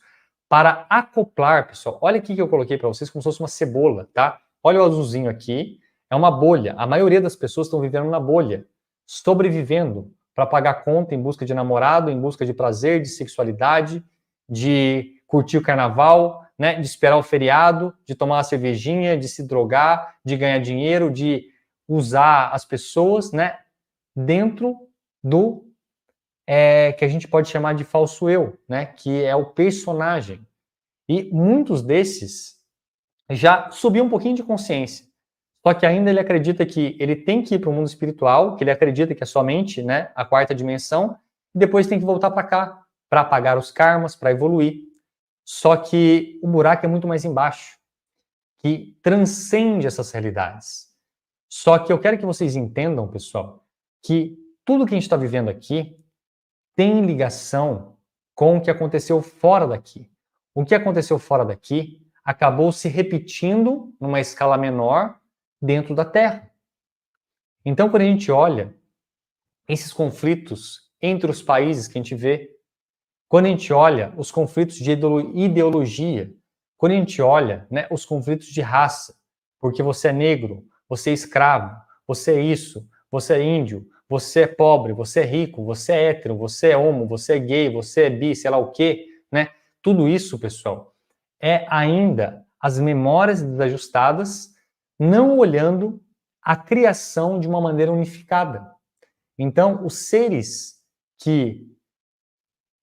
para acoplar, pessoal. Olha aqui que eu coloquei para vocês como se fosse uma cebola, tá? Olha o azulzinho aqui, é uma bolha. A maioria das pessoas estão vivendo na bolha, sobrevivendo para pagar conta em busca de namorado, em busca de prazer, de sexualidade, de curtir o carnaval, né, de esperar o feriado, de tomar uma cervejinha, de se drogar, de ganhar dinheiro, de usar as pessoas, né, dentro do que a gente pode chamar de falso eu, né, que é o personagem. E muitos desses já subiu um pouquinho de consciência, só que ainda ele acredita que ele tem que ir para o mundo espiritual, que ele acredita que é somente, né, a quarta dimensão, e depois tem que voltar para cá, para apagar os karmas, para evoluir. Só que o buraco é muito mais embaixo, que transcende essas realidades. Só que eu quero que vocês entendam, pessoal, que tudo que a gente está vivendo aqui tem ligação com o que aconteceu fora daqui. O que aconteceu fora daqui acabou se repetindo numa escala menor dentro da Terra. Então, quando a gente olha esses conflitos entre os países que a gente vê, quando a gente olha os conflitos de ideologia, quando a gente olha, né, os conflitos de raça, porque você é negro, você é escravo, você é isso, você é índio, você é pobre, você é rico, você é hétero, você é homo, você é gay, você é bi, sei lá o quê, né? Tudo isso, pessoal, é ainda as memórias desajustadas, não olhando a criação de uma maneira unificada. Então, os seres que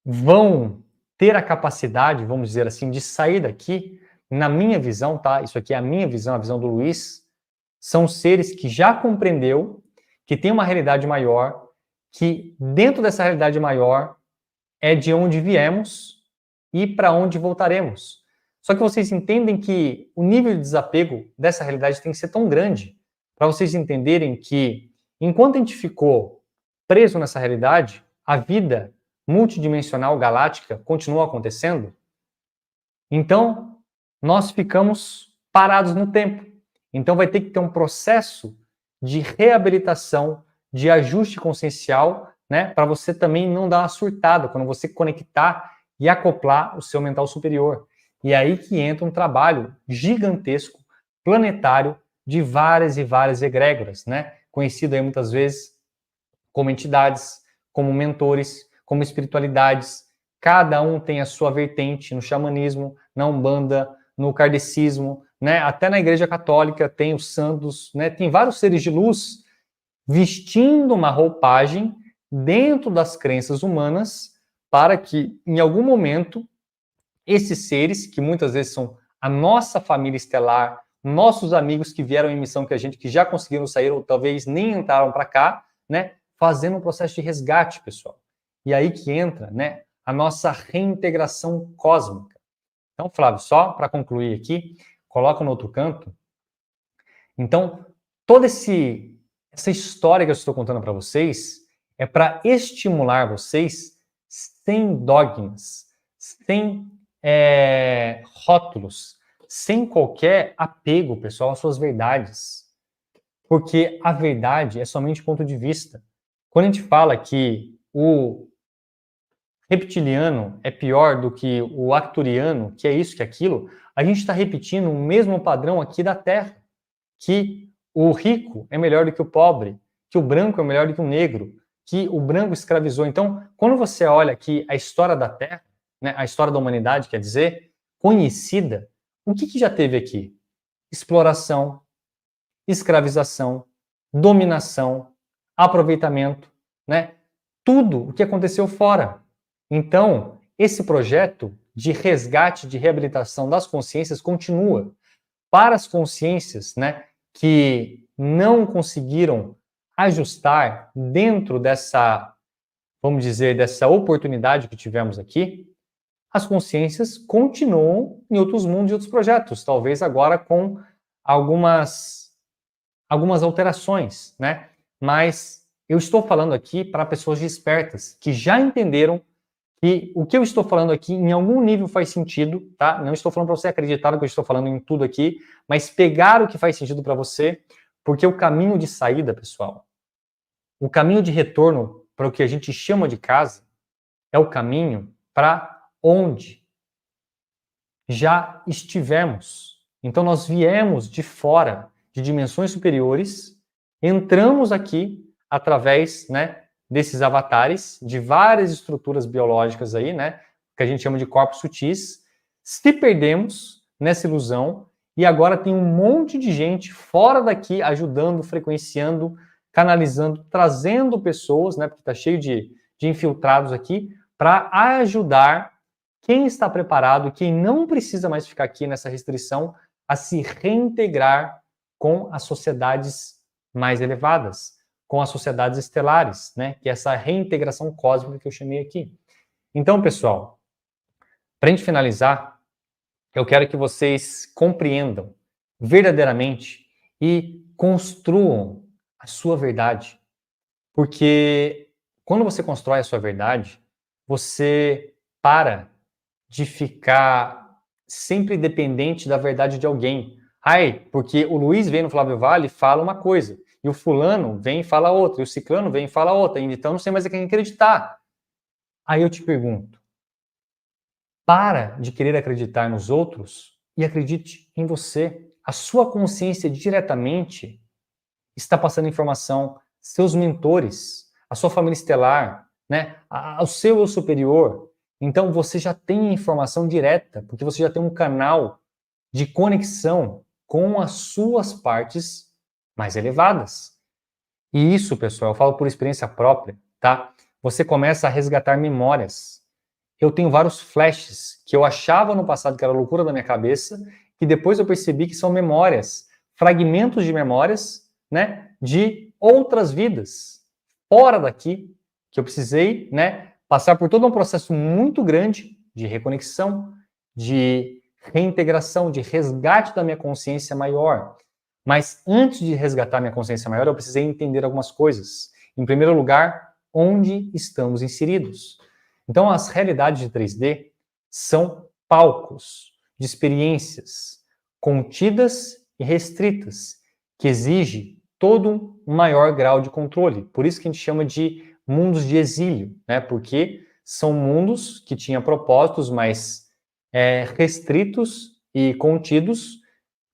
vão ter a capacidade, vamos dizer assim, de sair daqui, na minha visão, tá? Isso aqui é a minha visão, a visão do Luiz, são seres que já compreendeu que tem uma realidade maior, que dentro dessa realidade maior é de onde viemos e para onde voltaremos. Só que vocês entendem que o nível de desapego dessa realidade tem que ser tão grande para vocês entenderem que enquanto a gente ficou preso nessa realidade, a vida multidimensional galáctica continua acontecendo. Então, nós ficamos parados no tempo. Então, vai ter que ter um processo de reabilitação, de ajuste consciencial, né, para você também não dar uma surtada quando você conectar e acoplar o seu mental superior. E é aí que entra um trabalho gigantesco, planetário, de várias e várias egrégoras, né, conhecido aí muitas vezes como entidades, como mentores, como espiritualidades. Cada um tem a sua vertente no xamanismo, na Umbanda, no kardecismo, né? Até na Igreja Católica tem os santos, né? Tem vários seres de luz vestindo uma roupagem dentro das crenças humanas para que, em algum momento, esses seres, que muitas vezes são a nossa família estelar, nossos amigos que vieram em missão que a gente, que já conseguiram sair ou talvez nem entraram para cá, né? Fazendo um processo de resgate, pessoal. E aí que entra, né, a nossa reintegração cósmica. Então, Flávio, só para concluir aqui, coloca no outro canto. Então, toda essa história que eu estou contando para vocês é para estimular vocês sem dogmas, sem rótulos, sem qualquer apego, pessoal, às suas verdades. Porque a verdade é somente ponto de vista. Quando a gente fala que o reptiliano é pior do que o arcturiano, que é isso, que é aquilo, a gente está repetindo o mesmo padrão aqui da Terra, que o rico é melhor do que o pobre, que o branco é melhor do que o negro, que o branco escravizou. Então, quando você olha aqui a história da Terra, né, a história da humanidade, quer dizer, conhecida, o que já teve aqui? Exploração, escravização, dominação, aproveitamento, né? Tudo o que aconteceu fora. Então, esse projeto de resgate, de reabilitação das consciências continua. Para as consciências, né, que não conseguiram ajustar dentro dessa, vamos dizer, dessa oportunidade que tivemos aqui, as consciências continuam em outros mundos e outros projetos, talvez agora com algumas algumas alterações, né? Mas eu estou falando aqui para pessoas despertas, que já entenderam que o que eu estou falando aqui em algum nível faz sentido, tá? Não estou falando para você acreditar no que eu estou falando em tudo aqui, mas pegar o que faz sentido para você, porque o caminho de saída, pessoal, o caminho de retorno para o que a gente chama de casa é o caminho para onde já estivemos. Então nós viemos de fora, de dimensões superiores, entramos aqui através, né, desses avatares, de várias estruturas biológicas aí, né, que a gente chama de corpos sutis, se perdemos nessa ilusão e agora tem um monte de gente fora daqui ajudando, frequenciando, canalizando, trazendo pessoas, né, porque está cheio de infiltrados aqui, para ajudar quem está preparado, quem não precisa mais ficar aqui nessa restrição, a se reintegrar com as sociedades mais elevadas, com as sociedades estelares, né? Que é essa reintegração cósmica que eu chamei aqui. Então, pessoal, para a gente finalizar, eu quero que vocês compreendam verdadeiramente e construam a sua verdade. Porque quando você constrói a sua verdade, você para de ficar sempre dependente da verdade de alguém. Ai, porque o Luiz vem no Flávio Vale e fala uma coisa, e o fulano vem e fala outra, e o ciclano vem e fala outra, então não sei mais a quem acreditar. Aí eu te pergunto, para de querer acreditar nos outros e acredite em você. A sua consciência diretamente está passando informação, seus mentores, a sua família estelar, né, o seu eu superior. Então você já tem informação direta, porque você já tem um canal de conexão com as suas partes mais elevadas. E isso, pessoal, eu falo por experiência própria, tá? Você começa a resgatar memórias. Eu tenho vários flashes que eu achava no passado que era loucura da minha cabeça, que depois eu percebi que são memórias, fragmentos de memórias, né, de outras vidas, fora daqui, que eu precisei, né, passar por todo um processo muito grande de reconexão, de reintegração, de resgate da minha consciência maior. Mas antes de resgatar minha consciência maior, eu precisei entender algumas coisas. Em primeiro lugar, onde estamos inseridos. Então, as realidades de 3D são palcos de experiências contidas e restritas, que exigem todo um maior grau de controle. Por isso que a gente chama de mundos de exílio, né? Porque são mundos que tinham propósitos mais restritos e contidos,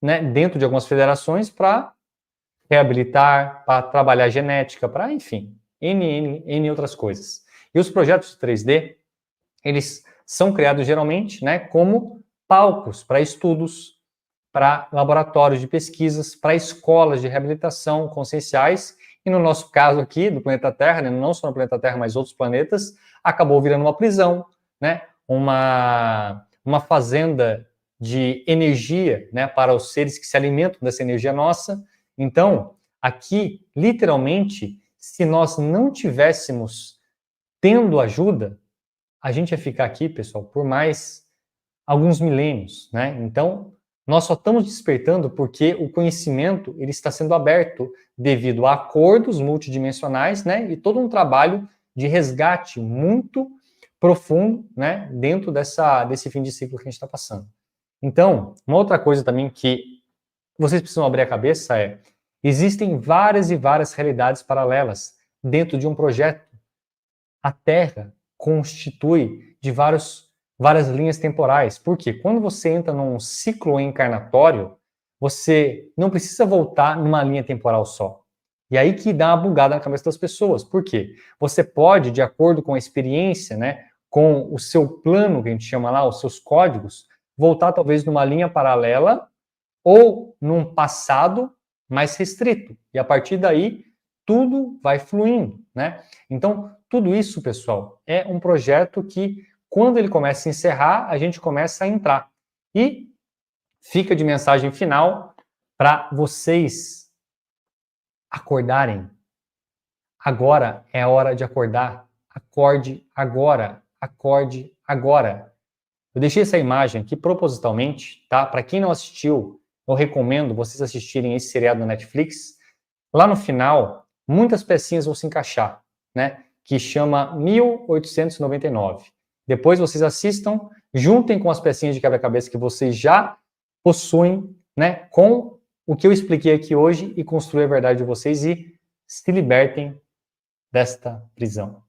né, dentro de algumas federações para reabilitar, para trabalhar genética, para, enfim, N outras coisas. E os projetos de 3D, eles são criados geralmente, né, como palcos para estudos, para laboratórios de pesquisas, para escolas de reabilitação conscienciais, e no nosso caso aqui, do planeta Terra, né, não só no planeta Terra, mas outros planetas, acabou virando uma prisão, né, uma fazenda de energia, né, para os seres que se alimentam dessa energia nossa. Então, aqui, literalmente, se nós não tivéssemos tendo ajuda, a gente ia ficar aqui, pessoal, por mais alguns milênios, né? Então, nós só estamos despertando porque o conhecimento ele está sendo aberto devido a acordos multidimensionais, né? E todo um trabalho de resgate muito profundo, né? Dentro desse fim de ciclo que a gente está passando. Então, uma outra coisa também que vocês precisam abrir a cabeça é: existem várias e várias realidades paralelas dentro de um projeto. A Terra constitui de várias linhas temporais. Por quê? Quando você entra num ciclo encarnatório, você não precisa voltar numa linha temporal só. E aí que dá uma bugada na cabeça das pessoas. Por quê? Você pode, de acordo com a experiência, né, com o seu plano, que a gente chama lá, os seus códigos, voltar talvez numa linha paralela ou num passado mais restrito. E a partir daí, tudo vai fluindo, né? Então, tudo isso, pessoal, é um projeto que, quando ele começa a se encerrar, a gente começa a entrar. E fica de mensagem final para vocês acordarem. Agora é a hora de acordar. Acorde agora. Acorde agora. Eu deixei essa imagem aqui propositalmente, tá? Para quem não assistiu, eu recomendo vocês assistirem esse seriado na Netflix. Lá no final, muitas pecinhas vão se encaixar, né? Que chama 1899. Depois vocês assistam, juntem com as pecinhas de quebra-cabeça que vocês já possuem, né? Com o que eu expliquei aqui hoje e construir a verdade de vocês e se libertem desta prisão.